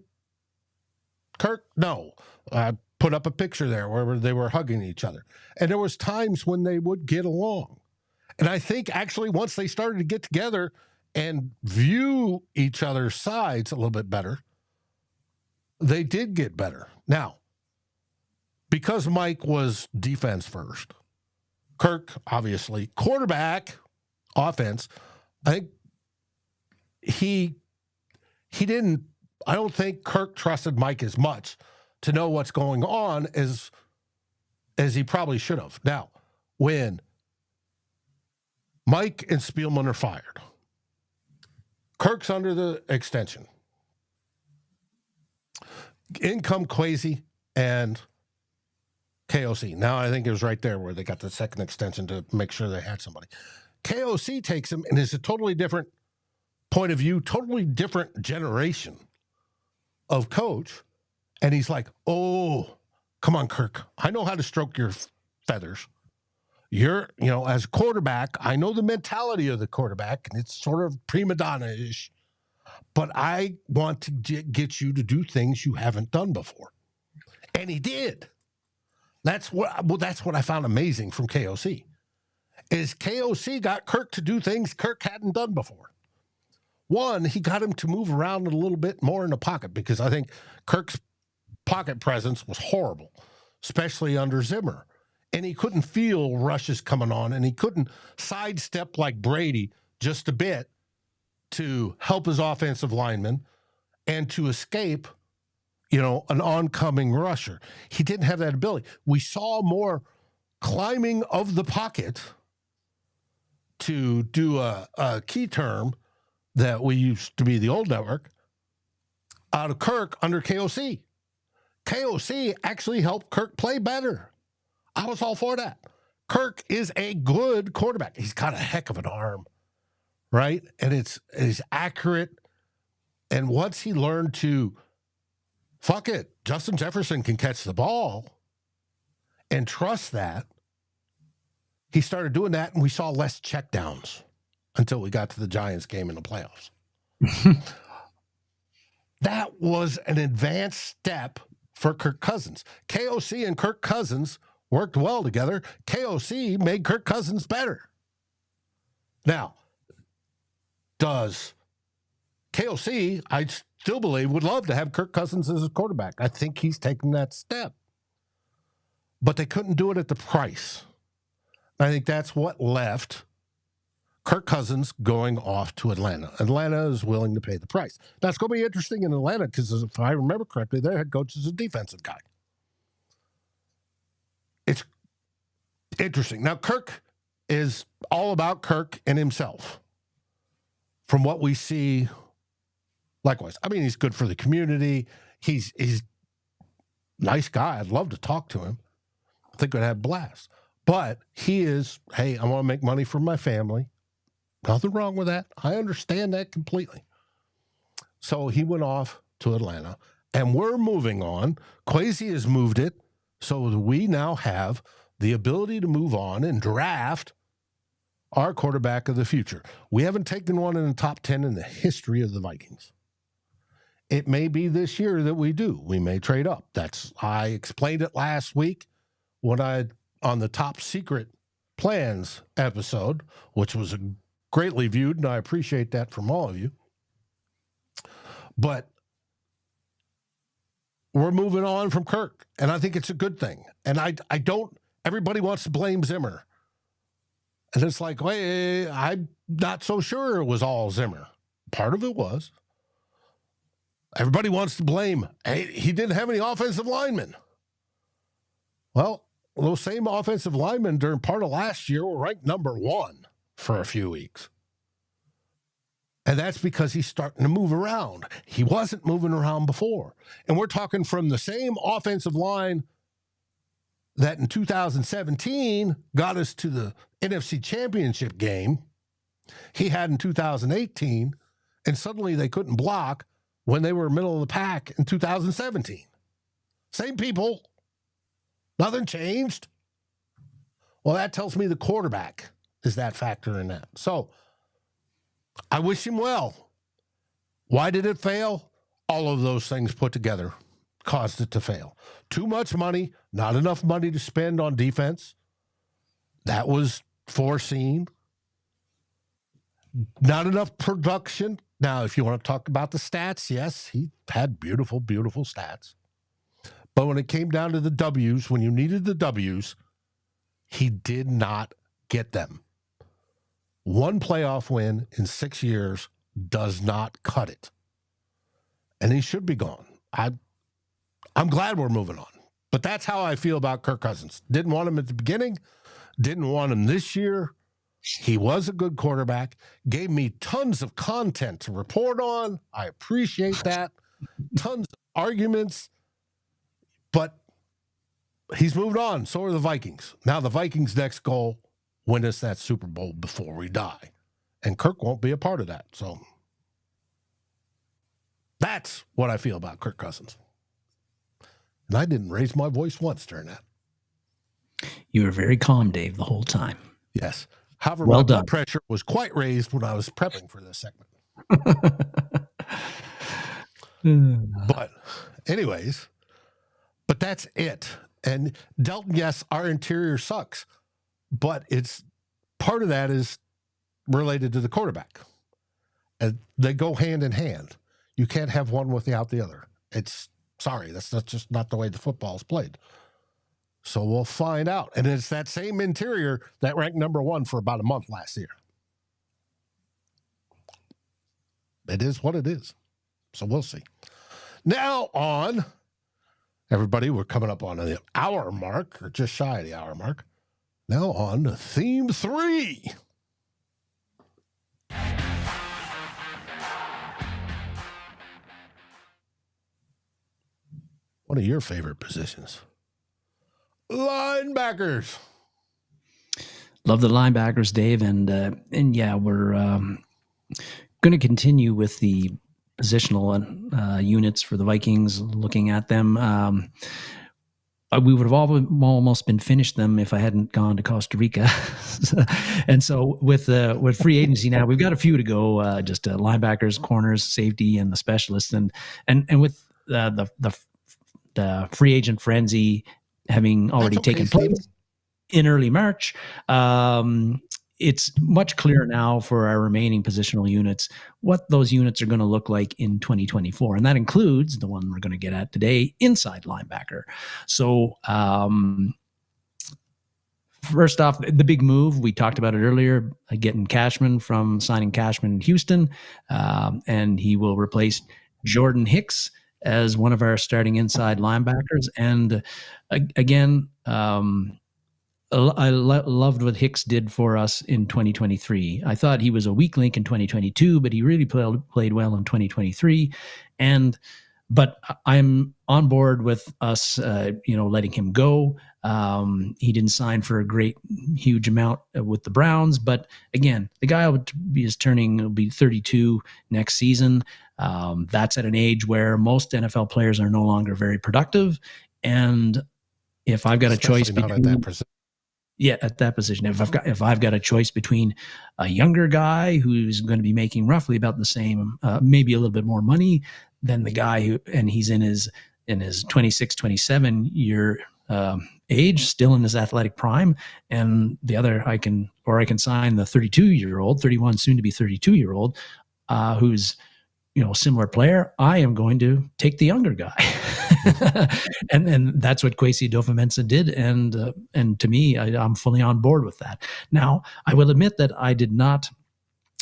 Kirk? No. I put up a picture there where they were hugging each other. And there was times when they would get along. And I think actually once they started to get together and view each other's sides a little bit better, they did get better. Now, because Mike was defense first, Kirk, obviously, quarterback, offense, I think he didn't, I don't think Kirk trusted Mike as much to know what's going on as he probably should have. Now, when Mike and Spielman are fired. Kirk's under the extension. In come Kwesi and KOC. Now I think it was right there where they got the second extension to make sure they had somebody. KOC takes him and is a totally different point of view, totally different generation of coach. And he's like, oh, come on, Kirk. I know how to stroke your feathers. You're, as a quarterback, I know the mentality of the quarterback, and it's sort of prima donna-ish, but I want to get you to do things you haven't done before. And he did. That's what I found amazing from KOC, is KOC got Kirk to do things Kirk hadn't done before. One, he got him to move around a little bit more in the pocket, because I think Kirk's pocket presence was horrible, especially under Zimmer. And he couldn't feel rushes coming on, and he couldn't sidestep like Brady just a bit to help his offensive lineman and to escape, an oncoming rusher. He didn't have that ability. We saw more climbing of the pocket, to do a key term that we used to be the old network, out of Kirk under KOC. KOC actually helped Kirk play better. I was all for that. Kirk is a good quarterback. He's got a heck of an arm, right? And it's accurate. And once he learned to, fuck it, Justin Jefferson can catch the ball, and trust that, he started doing that, and we saw less checkdowns until we got to the Giants game in the playoffs. That was an advanced step for Kirk Cousins. KOC and Kirk Cousins worked well together. KOC made Kirk Cousins better. Now, does KOC, I still believe, would love to have Kirk Cousins as a quarterback. I think he's taken that step. But they couldn't do it at the price. I think that's what left Kirk Cousins going off to Atlanta. Atlanta is willing to pay the price. That's going to be interesting in Atlanta, because if I remember correctly, their head coach is a defensive guy. It's interesting. Now, Kirk is all about Kirk and himself. From what we see, likewise. I mean, he's good for the community. He's a nice guy. I'd love to talk to him. I think we'd have a blast. But he is, hey, I want to make money for my family. Nothing wrong with that. I understand that completely. So he went off to Atlanta, and we're moving on. Kwesi has moved it, so we now have the ability to move on and draft our quarterback of the future. We haven't taken one in the top 10 in the history of the Vikings. It may be this year that we do. We may trade up. I explained it last week on the top secret plans episode, which was greatly viewed, and I appreciate that from all of you. But we're moving on from Kirk, and I think it's a good thing. And everybody wants to blame Zimmer. And it's like, wait, I'm not so sure it was all Zimmer. Part of it was. Everybody wants to blame, hey, he didn't have any offensive linemen. Well, those same offensive linemen during part of last year were ranked number 1 for a few weeks. And that's because he's starting to move around. He wasn't moving around before. And we're talking from the same offensive line that in 2017 got us to the NFC Championship game. He had in 2018, and suddenly they couldn't block when they were middle of the pack in 2017. Same people. Nothing changed. Well, that tells me the quarterback is that factor in that. So I wish him well. Why did it fail? All of those things put together caused it to fail. Too much money, not enough money to spend on defense. That was foreseen. Not enough production. Now, if you want to talk about the stats, yes, he had beautiful, beautiful stats. But when it came down to the W's, when you needed the W's, he did not get them. One playoff win in 6 years does not cut it. And he should be gone. I'm glad we're moving on. But that's how I feel about Kirk Cousins. Didn't want him at the beginning. Didn't want him this year. He was a good quarterback, gave me tons of content to report on. I appreciate that. Tons of arguments, but he's moved on. So are the Vikings. Now the Vikings' next goal, win us that Super Bowl before we die. And Kirk won't be a part of that. So that's what I feel about Kirk Cousins. And I didn't raise my voice once during that. You were very calm, Dave, the whole time. Yes. However, well my done. blood pressure was quite raised when I was prepping for this segment. But anyways, but that's it. And Delton, yes, our interior sucks, but it's part of that is related to the quarterback. And they go hand in hand. You can't have one without the other. That's just not the way the football is played. So we'll find out. And it's that same interior that ranked number 1 for about a month last year. It is what it is. So we'll see. Now on, everybody, we're coming up on the hour mark, or just shy of the hour mark. Now on to theme 3. One of your favorite positions. Linebackers. Love the linebackers, Dave, and yeah, we're going to continue with the positional units for the Vikings. Looking at them, we would have almost been finished them if I hadn't gone to Costa Rica. And so with free agency now, we've got a few to go. Just linebackers, corners, safety, and the specialists, and with the free agent frenzy having already taken place in early March, it's much clearer now for our remaining positional units what those units are going to look like in 2024. And that includes the one we're going to get at today, inside linebacker. So first off, the big move, we talked about it earlier, signing Cashman in Houston, and he will replace Jordan Hicks as one of our starting inside linebackers. And again, I loved what Hicks did for us in 2023. I thought he was a weak link in 2022, but he really played well in 2023. But I'm on board with us, letting him go. He didn't sign for a huge amount with the Browns, but again, the guy will be 32 next season. That's at an age where most NFL players are no longer very productive. And if I've got a choice between at that position, if I've got a choice between a younger guy who's going to be making roughly about the same, maybe a little bit more money than the guy he's in his 26, 27 year age, still in his athletic prime, and the other I can sign the 31 soon to be 32-year-old who's similar player. I am going to take the younger guy. and that's what Kwesi Adofo-Mensah did. And to me, I'm fully on board with that. Now, I will admit that I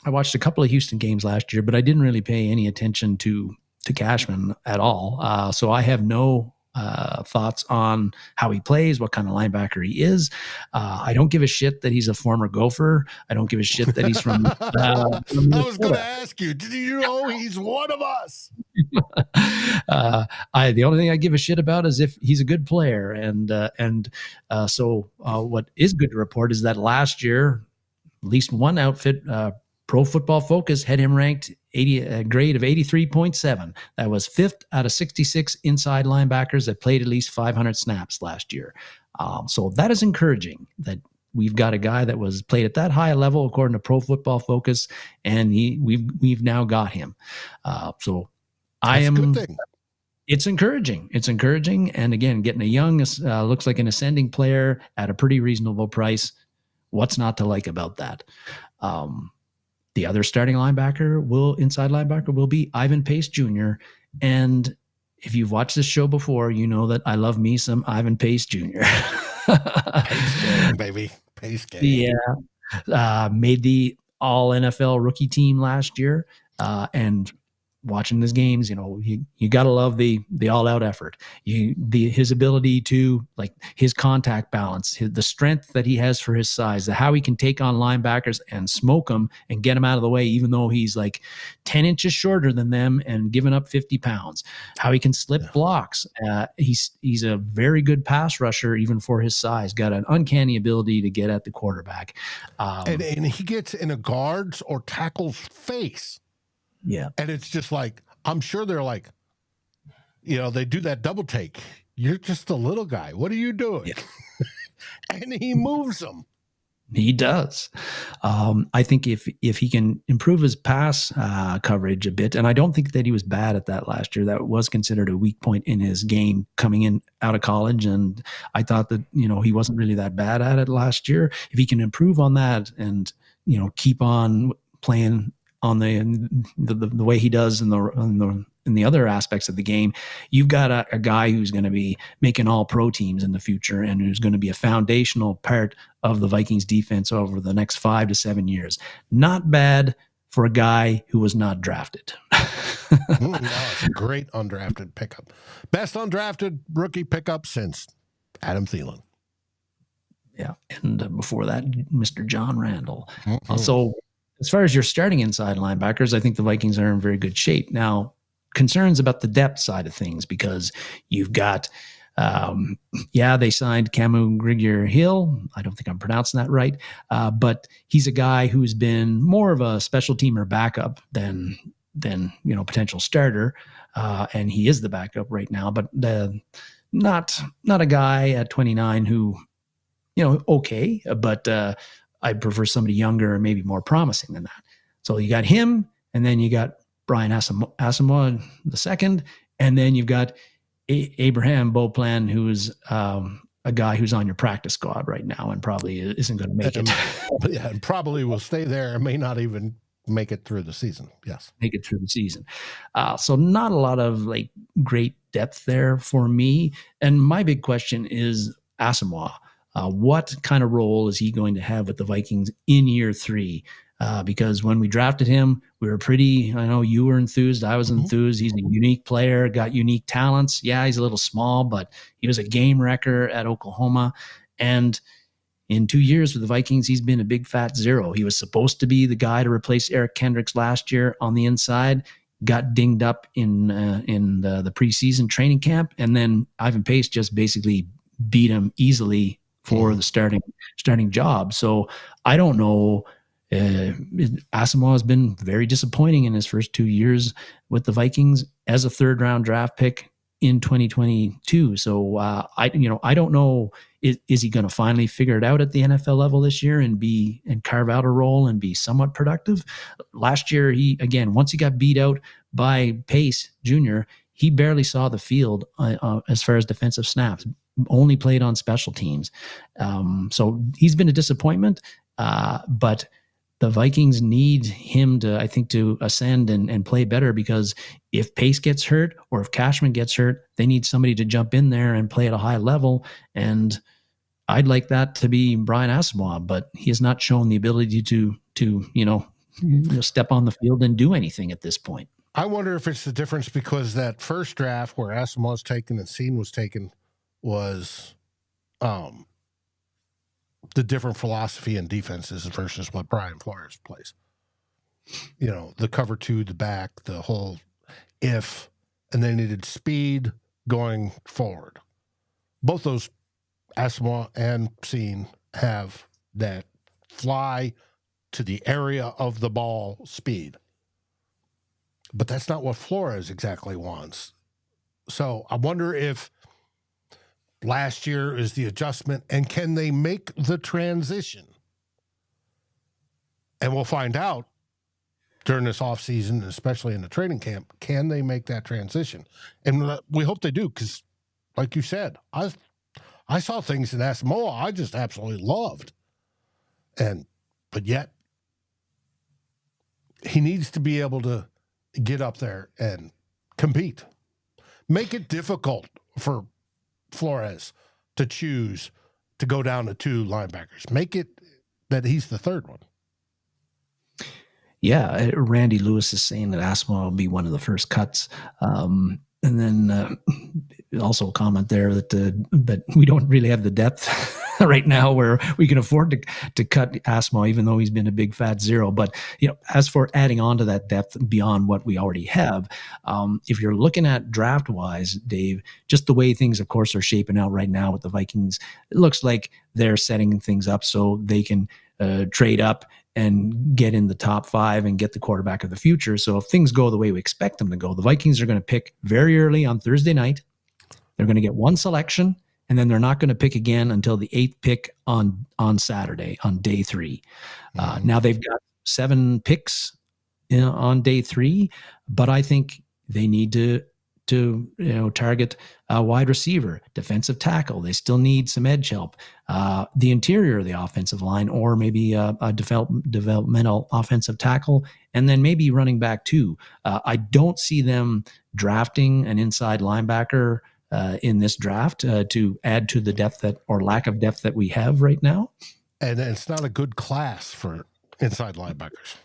watched a couple of Houston games last year, but I didn't really pay any attention to Cashman at all. So I have no thoughts on how he plays, what kind of linebacker he is. I don't give a shit that he's a former Gopher. I don't give a shit that he's from I was going to ask you, did you know he's one of us? The only thing I give a shit about is if he's a good player. So what is good to report is that last year, at least one outfit, Pro Football Focus, had him ranked a grade of 83.7. That was 5th out of 66 inside linebackers that played at least 500 snaps last year. So that is encouraging that we've got a guy that was played at that high level according to Pro Football Focus, and we've now got him. So that's a good thing. It's encouraging. It's encouraging, and again, getting a young, looks like an ascending player at a pretty reasonable price. What's not to like about that? The other starting inside linebacker will be Ivan Pace Jr. And if you've watched this show before, you know that I love me some Ivan Pace Jr. Pace game, baby. Pace game. Yeah. Made the all NFL rookie team last year. And watching his games, you got to love the all out effort. His ability to, like, his contact balance, the strength that he has for his size, how he can take on linebackers and smoke them and get them out of the way, even though he's like 10 inches shorter than them and giving up 50 pounds, how he can slip blocks. He's a very good pass rusher, even for his size, got an uncanny ability to get at the quarterback. And he gets in a guard's or tackle's face. Yeah. And it's just like, I'm sure they're like, they do that double take. You're just a little guy. What are you doing? Yeah. And he moves them. He does. I think if he can improve his pass coverage a bit, and I don't think that he was bad at that last year. That was considered a weak point in his game coming in out of college, and I thought that he wasn't really that bad at it last year. If he can improve on that and keep on playing on the way he does in the other aspects of the game, you've got a guy who's going to be making all pro teams in the future and who's going to be a foundational part of the Vikings defense over the next 5 to 7 years. Not bad for a guy who was not drafted. No, it's a great undrafted pickup. Best undrafted rookie pickup since Adam Thielen. Yeah. And before that, Mr. John Randall. So as far as your starting inside linebackers, I think the Vikings are in very good shape. Now, concerns about the depth side of things, because you've got, they signed Camu Grigor-Hill. I don't think I'm pronouncing that right. But he's a guy who's been more of a special teamer backup than potential starter. And he is the backup right now, but not a guy at 29 who, okay, but I prefer somebody younger and maybe more promising than that. So you got him, and then you got Brian Asamoah II, and then you've got Abraham Beauplan, who's a guy who's on your practice squad right now and probably isn't going to make it. Yeah, and probably will stay there and may not even make it through the season. Yes. Make it through the season. So not a lot of like great depth there for me. And my big question is Asamoah. What kind of role is he going to have with the Vikings in year 3? Because when we drafted him, we were I know you were enthused. I was enthused. He's a unique player, got unique talents. Yeah, he's a little small, but he was a game wrecker at Oklahoma. And in 2 years with the Vikings, he's been a big fat zero. He was supposed to be the guy to replace Eric Kendricks last year on the inside, got dinged up in the preseason training camp. And then Ivan Pace just basically beat him easily for the starting job. So I don't know. Asamoah has been very disappointing in his first 2 years with the Vikings as a 3rd round draft pick in 2022. So I don't know. Is he going to finally figure it out at the NFL level this year and carve out a role and be somewhat productive? Last year, once he got beat out by Pace Jr., he barely saw the field as far as defensive snaps. Only played on special teams. So he's been a disappointment, but the Vikings need him to ascend and play better, because if Pace gets hurt or if Cashman gets hurt, they need somebody to jump in there and play at a high level. And I'd like that to be Brian Asamoah, but he has not shown the ability to step on the field and do anything at this point. I wonder if it's the difference because that first draft where Asamoah was taken and Scene was taken was the different philosophy and defenses versus what Brian Flores plays. The cover 2, the back, the whole and they needed speed going forward. Both those, Asamoah and Scene, have that fly to the area of the ball speed. But that's not what Flores exactly wants. So I wonder if last year is the adjustment, and can they make the transition? And we'll find out during this offseason, especially in the training camp, can they make that transition? And we hope they do, because like you said, I saw things in Asamoah I just absolutely loved. But yet he needs to be able to get up there and compete. Make it difficult for Flores to choose to go down to 2 linebackers. Make it that he's the 3rd one. Yeah, Randy Lewis is saying that Asamoah will be one of the first cuts. And then also a comment there that we don't really have the depth right now where we can afford to cut Asamoah, even though he's been a big fat zero. But as for adding on to that depth beyond what we already have, if you're looking at draft wise, Dave, just the way things, of course, are shaping out right now with the Vikings, it looks like they're setting things up so they can trade up and get in the top 5 and get the quarterback of the future. So if things go the way we expect them to go, the Vikings are going to pick very early on Thursday night. They're going to get one selection, and then they're not going to pick again until the 8th pick on Saturday, on day 3. Now they've got 7 picks on day 3, but I think they need to target a wide receiver, defensive tackle. They still need some edge help. The interior of the offensive line, or maybe a developmental offensive tackle, and then maybe running back too. I don't see them drafting an inside linebacker in this draft to add to the depth or lack of depth that we have right now. And it's not a good class for inside linebackers.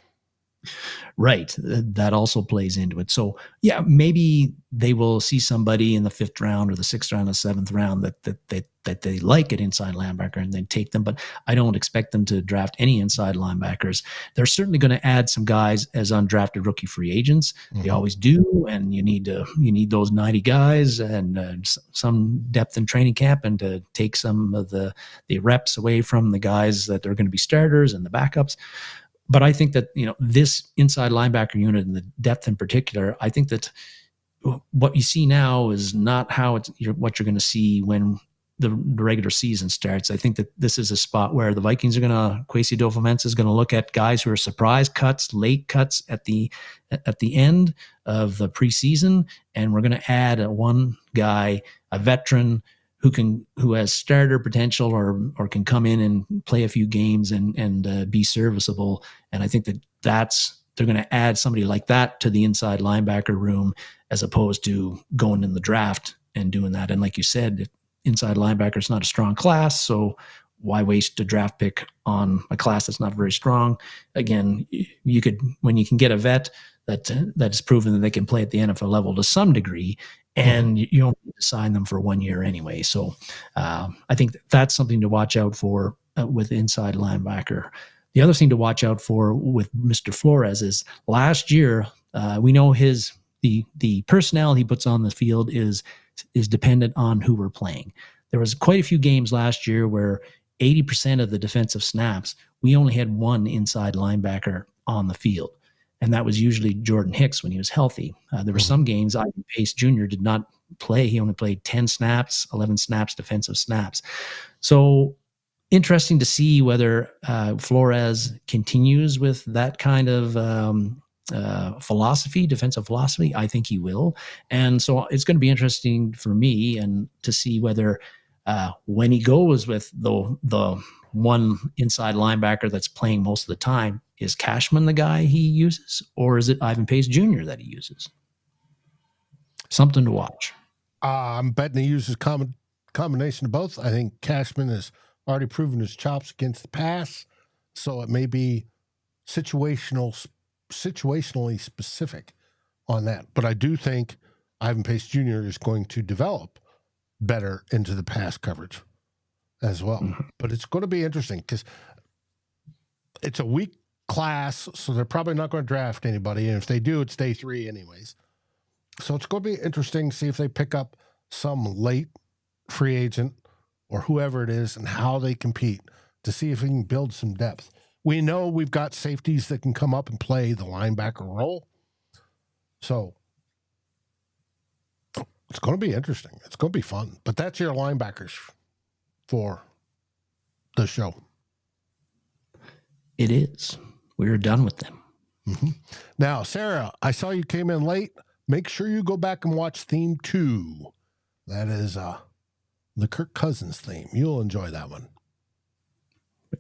Right. That also plays into it. So yeah, maybe they will see somebody in the 5th round or the 6th round, the 7th round that they like at inside linebacker and then take them. But I don't expect them to draft any inside linebackers. They're certainly going to add some guys as undrafted rookie free agents. They always do. And you need those 90 guys and some depth in training camp, and to take some of the reps away from the guys that are going to be starters and the backups. But I think that, this inside linebacker unit and the depth in particular, I think that what you see now is not what you're going to see when the regular season starts. I think that this is a spot where the Vikings Kwesi Adofo-Mensah is going to look at guys who are surprise cuts, late cuts at the end of the preseason, and we're going to add one guy, a veteran, who has starter potential or can come in and play a few games and be serviceable. And I think they're going to add somebody like that to the inside linebacker room, as opposed to going in the draft and doing that. And like you said, inside linebacker is not a strong class, so why waste a draft pick on a class that's not very strong? Again, when you can get a vet that is proven that they can play at the NFL level to some degree, and you don't need to sign them for 1 year anyway. So I think that's something to watch out for with inside linebacker. The other thing to watch out for with Mr. Flores is last year, we know the personnel he puts on the field is dependent on who we're playing. There was quite a few games last year where 80% of the defensive snaps, we only had one inside linebacker on the field. And that was usually Jordan Hicks when he was healthy. There were some games Ivan Pace Jr. did not play. He only played 10 snaps, 11 snaps, defensive snaps. So interesting to see whether Flores continues with that kind of defensive philosophy. I think he will. And so it's going to be interesting for me and to see whether when he goes with the one inside linebacker that's playing most of the time, is Cashman the guy he uses, or is it Ivan Pace Jr. that he uses? Something to watch. I'm betting he uses combination of both. I think Cashman has already proven his chops against the pass, so it may be situationally specific on that. But I do think Ivan Pace Jr. is going to develop better into the pass coverage as well. But it's going to be interesting because it's a weak class, so they're probably not going to draft anybody. And if they do, it's day 3 anyways. So it's going to be interesting to see if they pick up some late free agent or whoever it is and how they compete to see if we can build some depth. We know we've got safeties that can come up and play the linebacker role. So it's going to be interesting. It's going to be fun. But that's your linebackers for the show. It is. We're done with them. Now, Sarah, I saw you came in late. Make sure you go back and watch theme 2. That is the Kirk Cousins theme. You'll enjoy that one.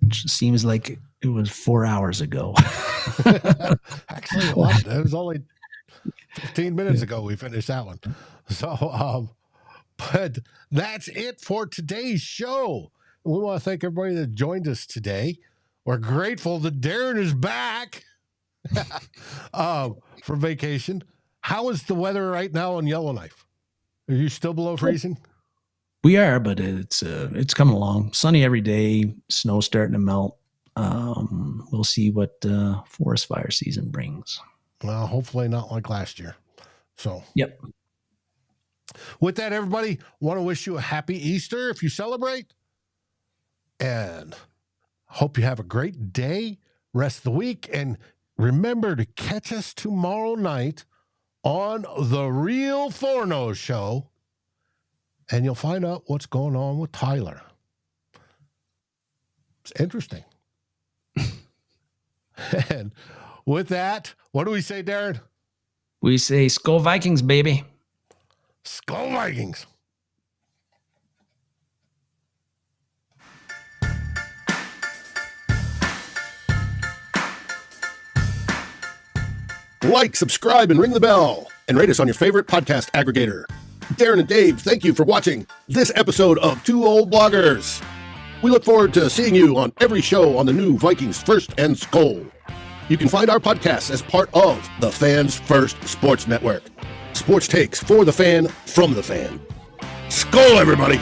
Which seems like it was 4 hours ago. Actually, it wasn't. It was only 15 minutes ago we finished that one. So, but that's it for today's show. We want to thank everybody that joined us today. We're grateful that Darren is back. for vacation. How is the weather right now in Yellowknife? Are you still below freezing? We are, but it's coming along. Sunny every day. Snow starting to melt. We'll see what forest fire season brings. Well, hopefully not like last year. So, yep. With that, everybody, want to wish you a happy Easter if you celebrate. And hope you have a great day, rest of the week. And remember to catch us tomorrow night on The Real Forno Show. And you'll find out what's going on with Tyler. It's interesting. And with that, what do we say, Darren? We say SKOL Vikings, baby. SKOL Vikings. Like, subscribe, and ring the bell, and rate us on your favorite podcast aggregator. Darren and Dave, thank you for watching this episode of Two Old Bloggers. We look forward to seeing you on every show on the new Vikings First and SKOL. You can find our podcasts as part of the Fans First Sports Network. Sports takes for the fan, from the fan. SKOL, everybody!